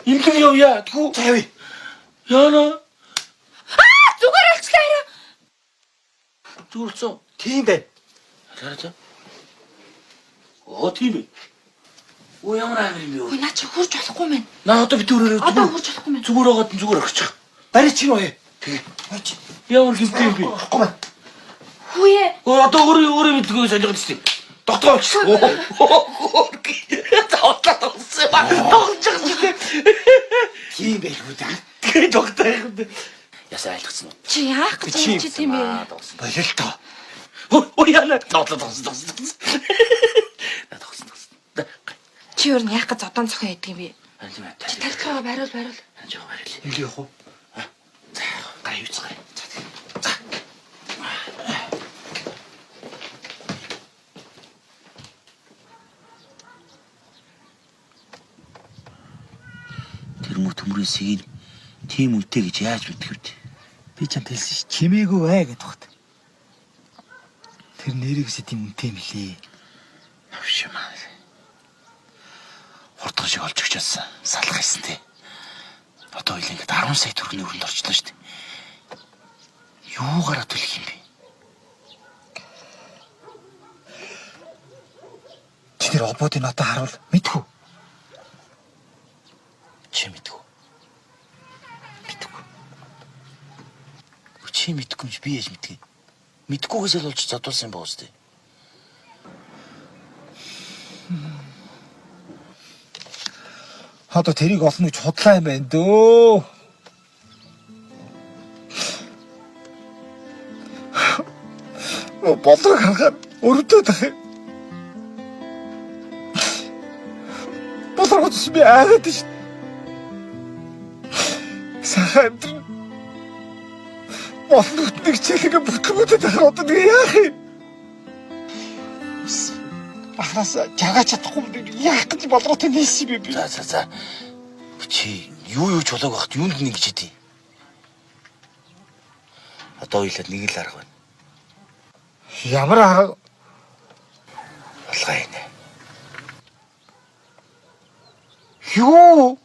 Имлэг явъя. Тэгвэл Завь. Яана. Зүгээр алцлаа. Зүрцөө. Тийм байна. Хараа. Тийм ээ. Оо ямар амир юм Ой, бэ? наа чи хурж болохгүй мэн. Наа одоо би төрөөрөө Одоо хурж болохгүй мэн. зүгээр байгаад зүгээр орчих. Бари чи юу вэ? Ямар хэмтэй юм бэ? Болохгүй байна. Хүүе. Одоо өөрөө мэдгүй солиод штий. Тогтоо авч. Тогтсон ба. Тогтчихсон. Тийм байлгүй дээ. Тэгээ тогтоо юм. Ясаа айлгцсан уу? Чи яах гэж Чи чи тийм бэ? Болил тоо. Ой яна. Тогтсон. Чи юу яах гэж зодон цохин яадаг юм бэ? Алим аа. Чи тархигаа бариул. Анжаа барил. Ингэ явах уу? За, гайвцгаа. Тэр мө төмрийн сийг тийм үнтэй гэж яаж мэдэх вэ? Би чамд хэлсэн ш. Чимээгүй бай гэдэг багт. Тэр нэрийгсээ тийм үнэтэй юм лээ. Авшимаа. Хурдхан шиг олж өгчөөсөн. Салах хийсэн тий. Одоо үл ингээд 10 сая төгрөгийн өрөнд орчлоо шүү дээ. Юугаараа төлөх юм бэ? Чи тэр обоодын нотоо харуул. Мэдхүү. Чи мэдгүй. Чи мэдгүй юм чи би яаж мэдгий? Мэдгүйгээс л болж задуулсан юм байна үстэй. Одоо тэрийг олно гэж худлаа юм байна дөө. Болдог харахад өрөвдөд тах. Болоргоц би аагаад ш. Сахад. Болдог нэг чиглэг бүтгэгүүдэд тахаар одоо нэг яах юм? Ахнаас жагаа чадахгүй яах гэж болгоотой нийс юм бэ? За. Чи юу чулууг багт юунд нэг гэж хэдий. Одоо уйлаад нэг л арга байна. Ямар арга Болгоо энэ. юу?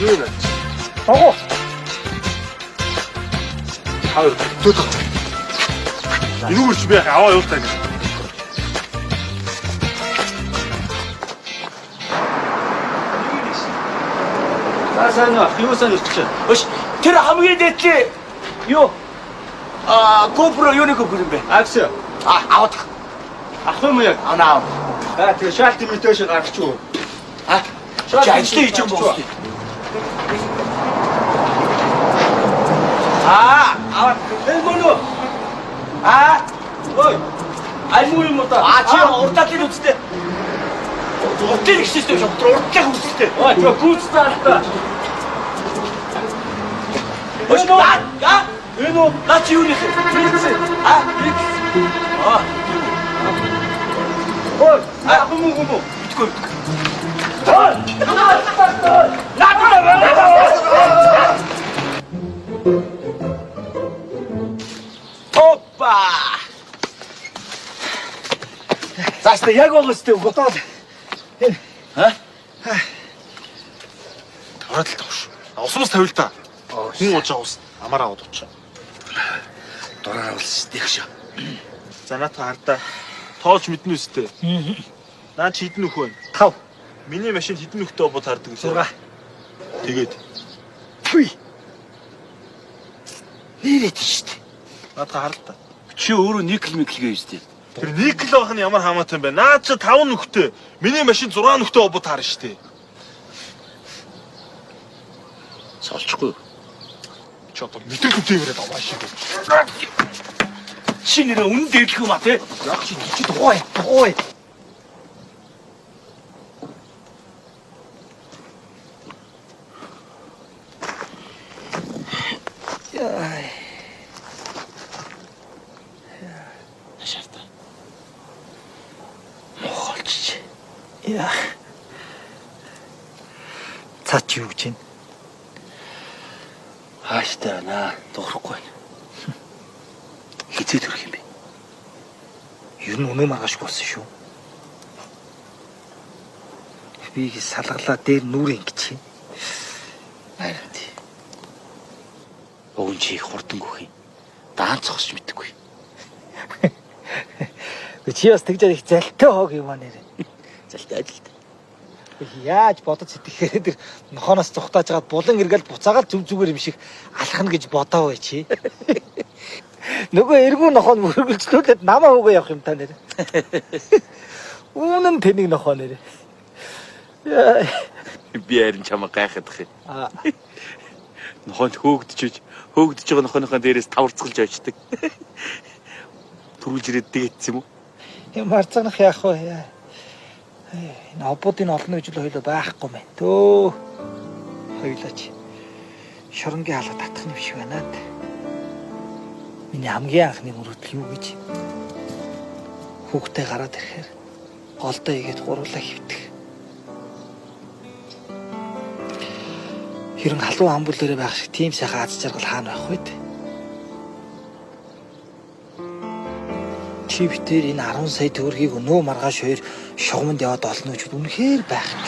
Юу нэ? Оо. Хаа. Төдөө. Энүүгэрч би аваа явуултаа. Сайн юу санагдчих. Өш тэр хамгийн дээдлээ юу? GoPro юу нэг GoPro юм бэ? Акс. Аваад. Ах юм яг. Анаа. Тэгээ шалт имитэж гарч юу? Чи ажлаа хийж байгаа юм уу? Аваад. Альгүй юм уу да? Чи урдаалын үстэй. Урдын гişтэй шүү. Урдлын үстэй. Тэгээ гүйцтэй алдаа. Өшнөө. Энэ үү? Наач юу нэ? Ой, гүмүү. Итгэв. Опа! Зааштай яг байгаастай готоод. Тавраад л тавш. Усмас тавил та. Хүн уужаа ус амар аваад очоо. Дураараа болсон тэгш. За наатаа хардаа. Тоолж мэднэ үстэй. Наа чи хідэн нөх вэ? 5. Миний машин хідэн нөхтэй бод хардаг үү? 6. Тэгээд Пүй. Нэрээд штт. наатаа хар л та. Чи өөрөө никл миклгээ штт. Тэр 1 кг нь ямар хамаатай юм бэ? Наа чи 5 нөхтэй. Миний машин 6 нөхтэй бод харна штэ. Сонсохгүй. Чи одоо мэдрэг тэмээрээ аваа шиг. Чи нэрээ үнэн дэрлэх юм а те? Яг чи тухай. Шарта. Моголч. Яа. Цаач юу гэж байна? Хааштай наа дуурахгүй байна. Хизээ төрөх юм бэ? Ер нь өнөө маргааш болсон шүү. Би салгалаа дээр нүрэн гэж. Хайрат. Өвөн чи хурдангүйх юм. Даанцохч мэдгүй. Чи бас тэгж их залтай хоог юм аа нэрэ. Залтай ажилт. Яаж бодож сэтгэхээр тэр нохоноос цухтааж гаад булан эргээл буцаагаал зүг зүгээр юм шиг алхна гэж бодоо бай чи. Нөгөө эргүү нохоо мөргөлжлүүлээд намаа өгөө явах юм та нэр. Үнэн тэнийг нохоо нэр. Би харин чамаа гайхадах юм. Нохонд хөөгдөж байгаа нохооныхоо дээрээс таварцгалж очдөг. Түрүүлж ирээд дэгэцсэн юм уу? Юм марцанах яах вэ? Энэ ободын олон үжил хоёлоо байхгүй мэн. Төө. Хоёлаач. Шоронгийн халаа татах юм шиг байна. Миний хамгийн анхны мөрөдөл юу гэж? Хүүхдээ гараад ирэхээр голдоо игээд гуруулаа хөвтөх. Хэрэн халуун амбулээрээ байх шиг тийм сайхан аз жаргал хаана байх вэ? Чи битэр энэ 10 сая төгрөгийг өнөө маргааш хоёр шугамд яваад олно гэж үнэхээр байх юм.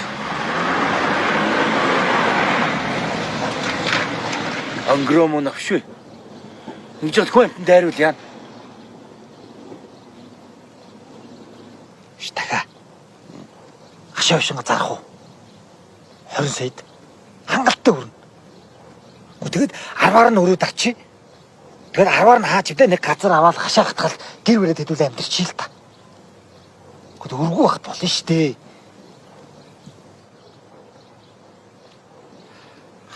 Ангром навшгүй. Ингээд хүн дайруул яа. Штага. Хашаашинга зарах уу? 20 саяд хангалттай хүрнэ. Тэгэд 10-аар нь өрөөд авчи. Тэгэд 10-аар нь хаач ивдэ нэг газар аваад хашаахтал гэр бүлэд хэдүүлээ амьдрчий л та. Гэхдээ өргөө бахт болно штэ.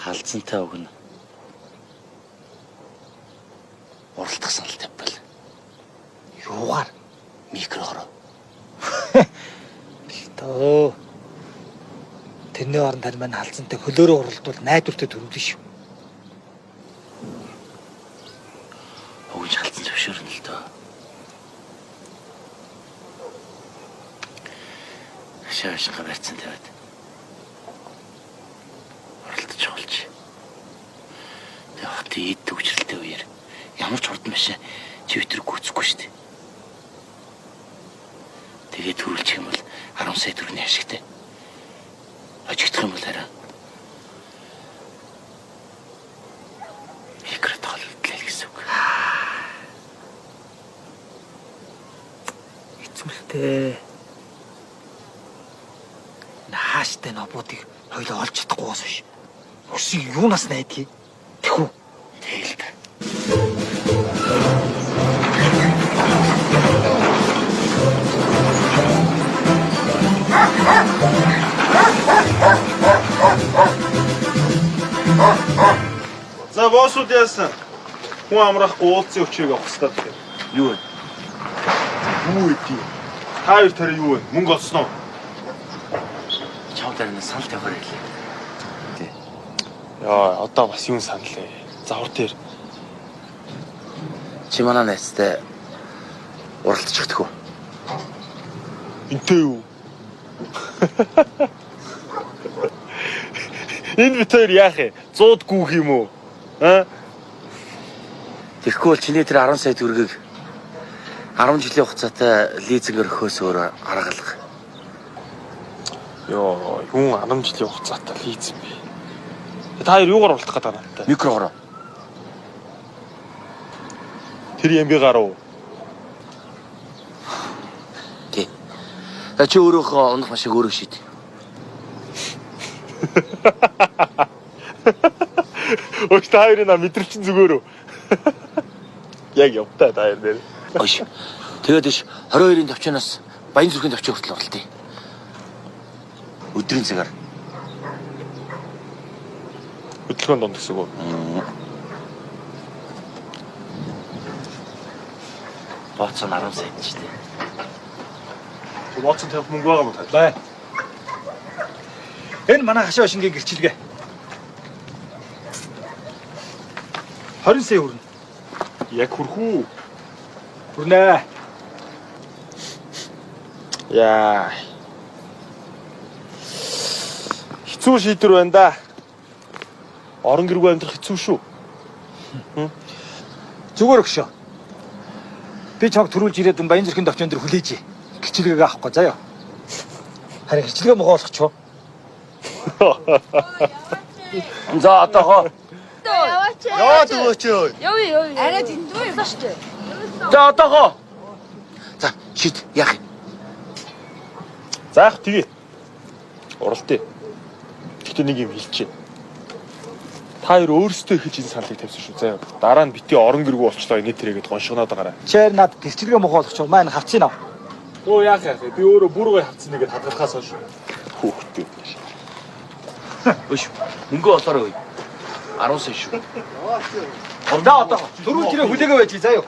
Халзантай өгнө. Уралдах санал тавьбал. Юугаар Микрогоор. Төө. Тэрний оронд тань маань халзантай хөлөөрөө уралдвал найдвартай төрүүлнэ шүү. Өгж халзан зөвшөөрнө л дөө. Хашаашинга барьцсан тавиад. Уралдаж хоолч. Тэгээ хот ийд төгжрэлтэй үеэр ямар ч хурдан машин Твиттер гүйцэхгүй шүү дээ. Тэгээд төрүүлчих юм бол 10 сая төгрөгийн ашигтай. Ажигдах юм бол арай. Микро тоглолтлээ гэсэн үг. Эцмэлтэй. Нааштай нободыг хоёлоо олж чадахгүй бас биш. Өсийг юунаас найдгийг тэхүү. Тэгэл та. За боссууд яасан? Хүн амрахгүй уулзсан өчийг авах хэрэгтэй. Юу вэ? Юу гэдэг? Та хоёр тэр юу вэ? Мөнгө олсон уу? Чамд дараа нь санал тавиарай лээ. Яа, одоо бас юу санал ээ. Завар дээр Чи манай найзтай уралдчихдаг уу? энтэй юу? Энэ битэр яах вэ? 100 гүүх юм уу? Аа? Тэгэхгүй бол чиний тэр 10 сая төгрөгийг 10 жилийн хугацаатай лизингээр өгөхөөс өөр арга алга. Йоо, юу 10 жилийн хугацаатай лиз юм бэ? Та хоёр юугаар уралдах гэдэг надтай? Микрогоор. Тэр юм би гарав. Тий. Чи өөрөөхөө унах машиг өөрөө шийд. Өөч та хоёрын мэдрэлчин зүгээрөө. Яг явтаа та хоёр дээр. Ойш. Тэгээд иш 22-ын төвчнөөс Баян зүрхийн төвчөн хүртэл уралтъя. Өдрийн цагаар. Хөдөлгөөнд донд гэсэн үг. Бооцсон 10 сая ч тийм. Бооцсон тавих мөнгө байгаа мó та? Бай. Энэ манай хашаа шингийн гэрчилгээ. 20 сая хүрнэ. Яг хүрхүү. Хүрнэ. Яа. Хэцүү шийдвэр байна да. Орон гэргүй амьдрах хэцүү шүү. Зүгээр өгшөө. Би чамд төрүүлж ирээд Баян зүрхийн төвчөн дээр хүлээж. Гэрчилгээгээ авахгүй заяа. Харин гэрчилгээ мохоо олох ч юу? За одоохоо Яваад өгөөч өө. Явъя. Арай дэндүү юм шүү дээ. За одоохоо. За шийд яах юм? Заах тэгээ. Уралтъя. Гэхдээ нэг юм хэлчихэ. Та хоёр өөрсдөө ихэж энэ саналыг тавьсан шүү заяа. Дараа нь бити орон гэргүй болчлоо энэ тэрэгэд гоншгоноод байгаарай. Чээр над гэрчилгээ мохоо олох ч юу? Маань хавцын ав. Оо яах яах вэ? Би өөрөө бүр гой хавцсан нэгэд хадгалахаас хойш хөөхтэй. Өш. Мөнгө олоорой. 10 сая шүү. За одоо төрүүлж ирээ хүлээгээ байж заяа.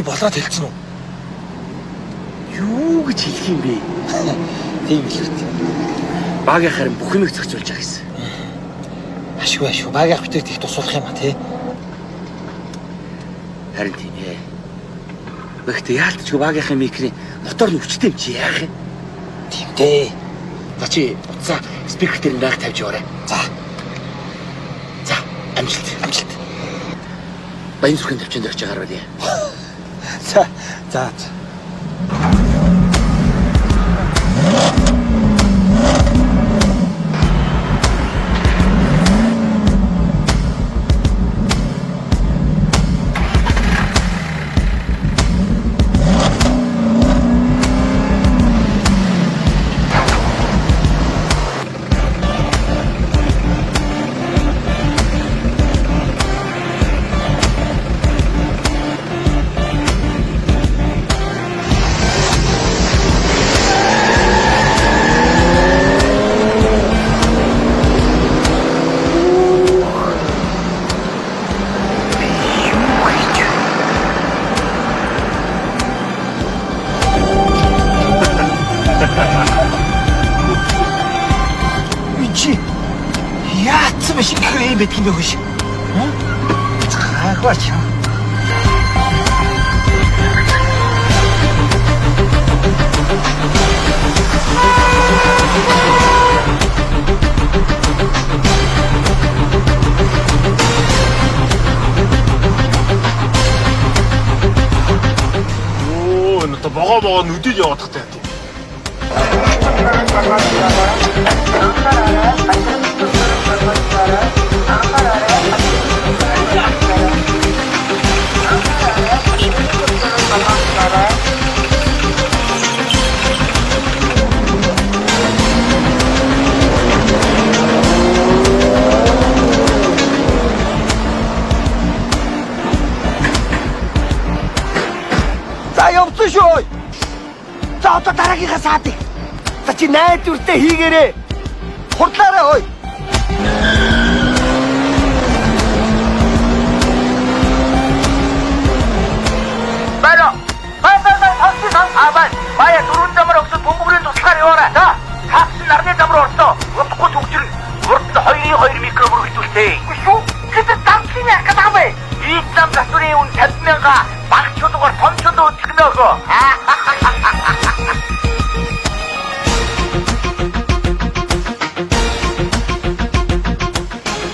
Чи болоод хэлсэн үү? Юу гэж хэлэх юм бэ? Тийм л үү. Багийн харин бүх юмыг зохицуулж байгаа гэсэн. Ашгүй. Багийнх битээ их тусуулах юм а тий. Харин тийм ээ. Гэхдээ яалтчгүй багийнхаа микрийн мотор нь өвчтэй юм чи яах юм? Тийм дээ. За чи утсаа спикер дээр нэг тавьж яваарай. За. Амжилт. Баян зүрхийн төвчөнд очиж гарвал. За. Яатсан биш гэх юм бэ хөөш. Цаагаач. болоо нүдийг яваадах таа тийм. За явцсан шүү. За одоо дараагийнхаа саадыг. За чи найдвартай хийгээрээ. Хурдлаарай ой. Баяр. Баяр дөрөв замаар өгсөн бөмбөрийн туслахаар яваарай. За, такси нарны зам руу орлоо. Утгагүй сүгжрэн. Урд нь 2-2 микробор хөдөлтэй. Шүү. Хэдэн такси яах гэдэг юм бэ? Вьетнам засварын үн 50,000 багчуудаар томчууд өдөх нөхөө.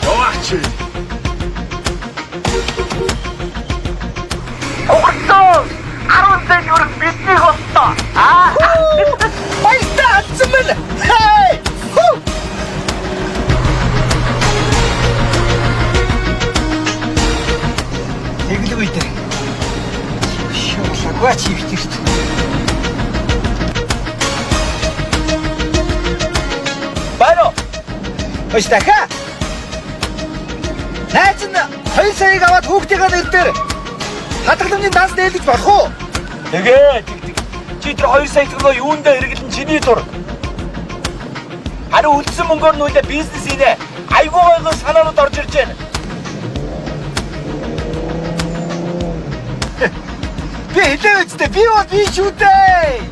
Яваач. Огорцоо 10 цент өрг бидний хоттоо. Баяртай алдсан байна. Хей! Тэглэг үйтэ. Шоологоо чивтэрт. Баяр. Өш дахиад. Найз нь 2 саяг аваад хүүхдийнхээ нэр дээр хатгаламжийн данс нээлгэж болох уу? Тэгээ чи тэр 2 сая төгрөгөө юундаа хэрэглэн чиний дур. Харин үлдсэн мөнгөөр нүүлээ бизнес хийнэ. Айгуу байнгын санаанууд орж ирж байна. Би хэлээ үстэй. Би бол би шүү дээ.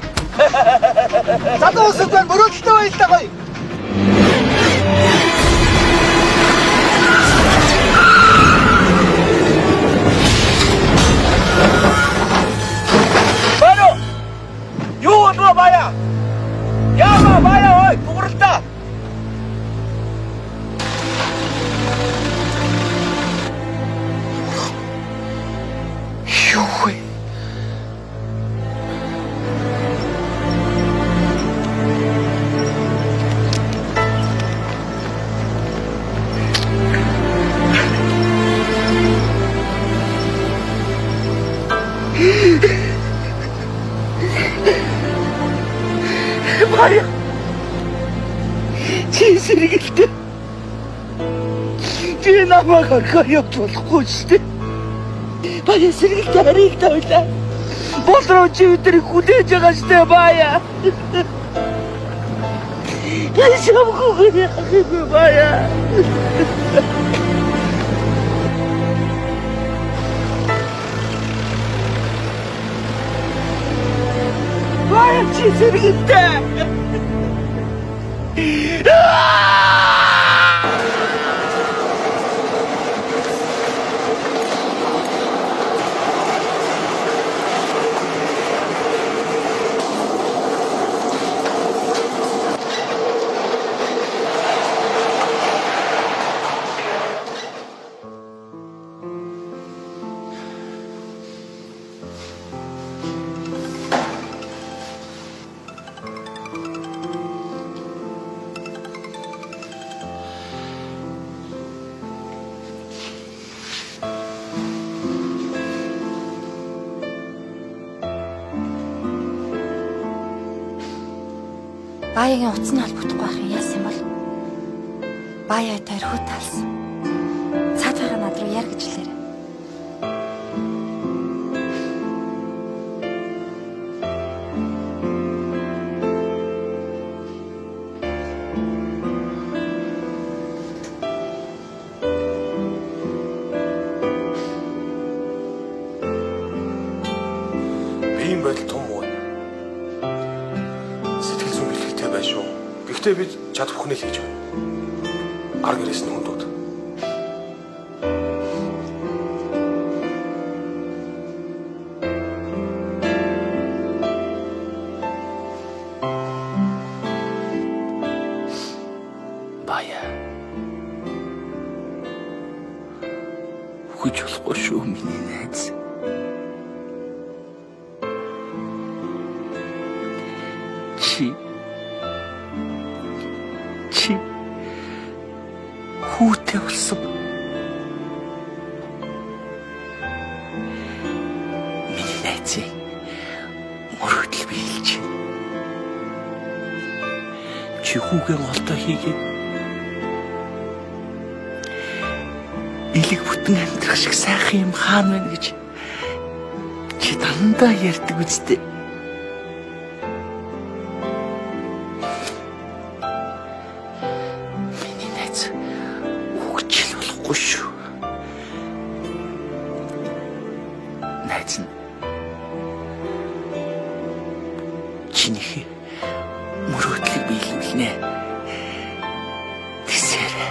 Задуу усад байна. Мөрөөдөлтөө байлаа гоё. Баяр. Юу нөө баяа? Яа баяа ой, бүгрэлтэ. Юу вэ? Баяр. Чи сэргэлтэй. Чи намайг орхоо явж болохгүй шүү дээ. Баяр сэргэлтэй харийг тавилаа. Болроо чи өдрийг хүлээж байгаа шүү дээ Баяр. Яшамгүй яах Баяр. Баяр чи сэргэлтэй. Баяагийн утас нь холбогдохгүй байх юм яасан юм бол? Баяа тархиу талсан. Цаад байгаа над руу яар гэж хэлээрэй. Ийм байдал том уу? Сэтгэл зүйн бэлтгэвтэй байна шүү. Гэхдээ бид чадах бүхнийг хийж байна. Арга ирсэн хүндүүд. Баяа. Хүч болохгүй шүү миний найз. Чи хүүтэй болсон. Миний найзын мөрөдөл биелж. Чи хүүгээ голдоо хийгээд илэг бүтэн амьдрах шиг сайхан юм хаана байна гэж чи дандаа ярьдаг үстэй. Миний найз үгчил болохгүй шүү. Найз нь чиний мөрөөдлийг биелүүлнэ. Тэсэрэ.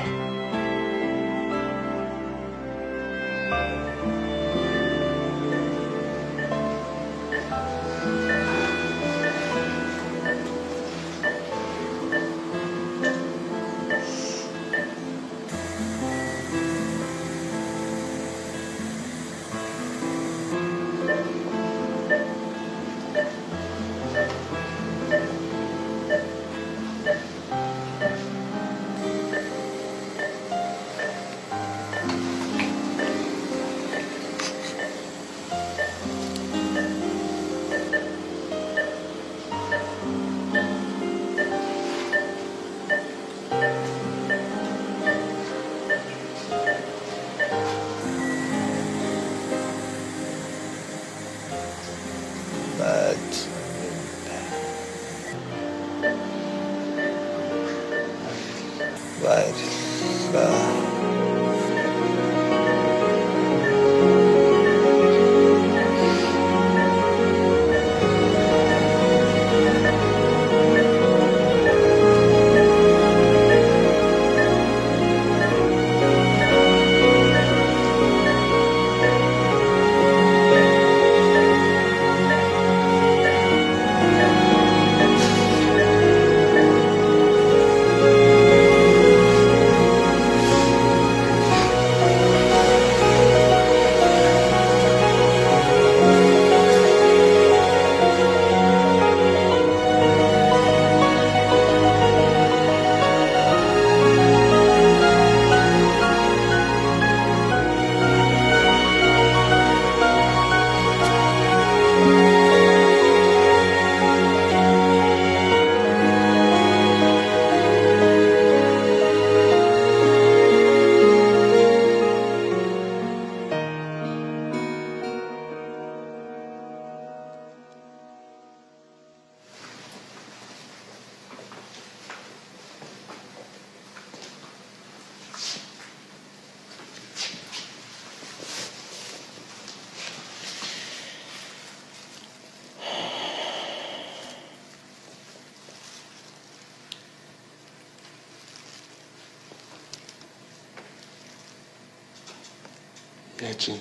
Яаж юм?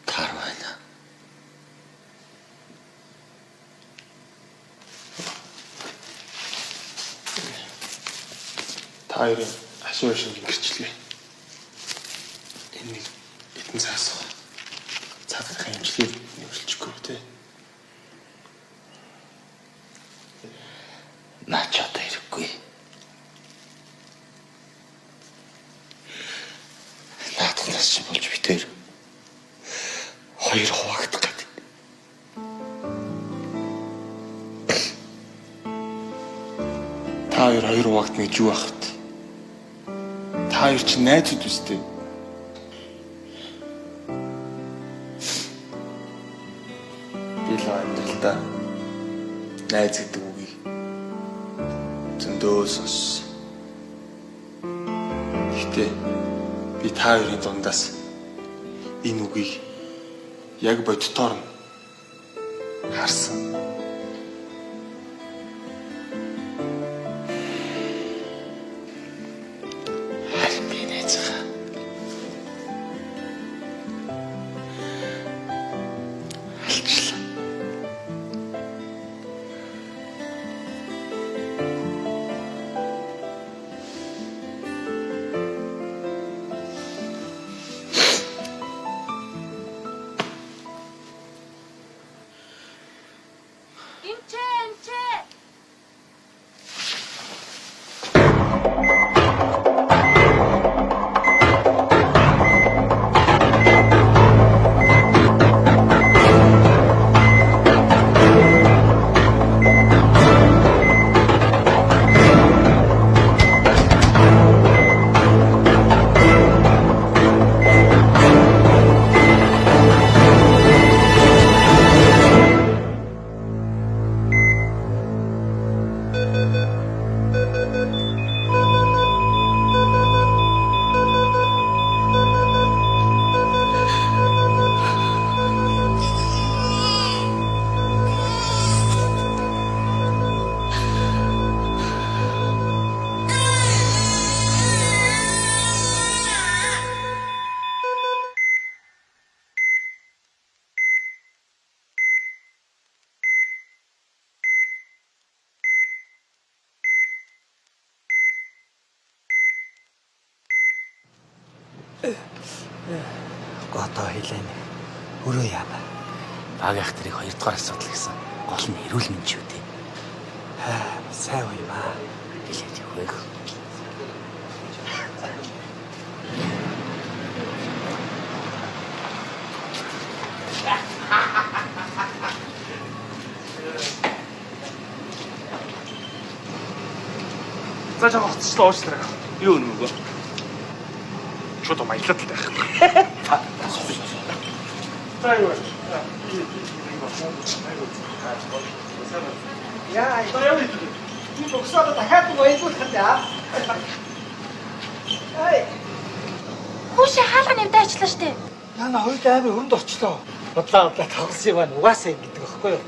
Таар байна. Та хоёрын ашиг шиг гэрчлэгээ. Энэ нэг эдэн цаас. Цаадах хэмжлийг нэмэлчихгүй тий. Наач одоо ирэхгүй. Наадахнаас чи болж битээр хоёр хуваагдах гэдэг. Та хоёр хуваагдна гэж юу ах вэ? Та хоёр чи найзууд үстэй. Би л амьдралдаа найз гэдэг үгийг зөндөө сонс. Гэхдээ би та хоёрын дундаас энэ үгийг яг бодтоор нь харсан. Харин би найзгаа алчлаа. Готоо хэлээне. Өрөө яана. Баг ах тэрийг 2 дугаар асуудал гэсэн. Гол нь эрүүл мэнд шүү дээ. Сайн уу ба. Хэлээд явах. За жаа хоцчлоо уучлаарай. Юу нүгөө? Шууд маялаад л байх. За юу вэ? Яа, энэ боксоо дахиад уйлгуулах юм даа. Хүүшээ хаалга нэмдэ ажиллаа штэ. Яна хоёул амар өрөнд очлоо. Бодлоо тоглосон юм байна. Угаасаа юм гэдэг байхгүй юу?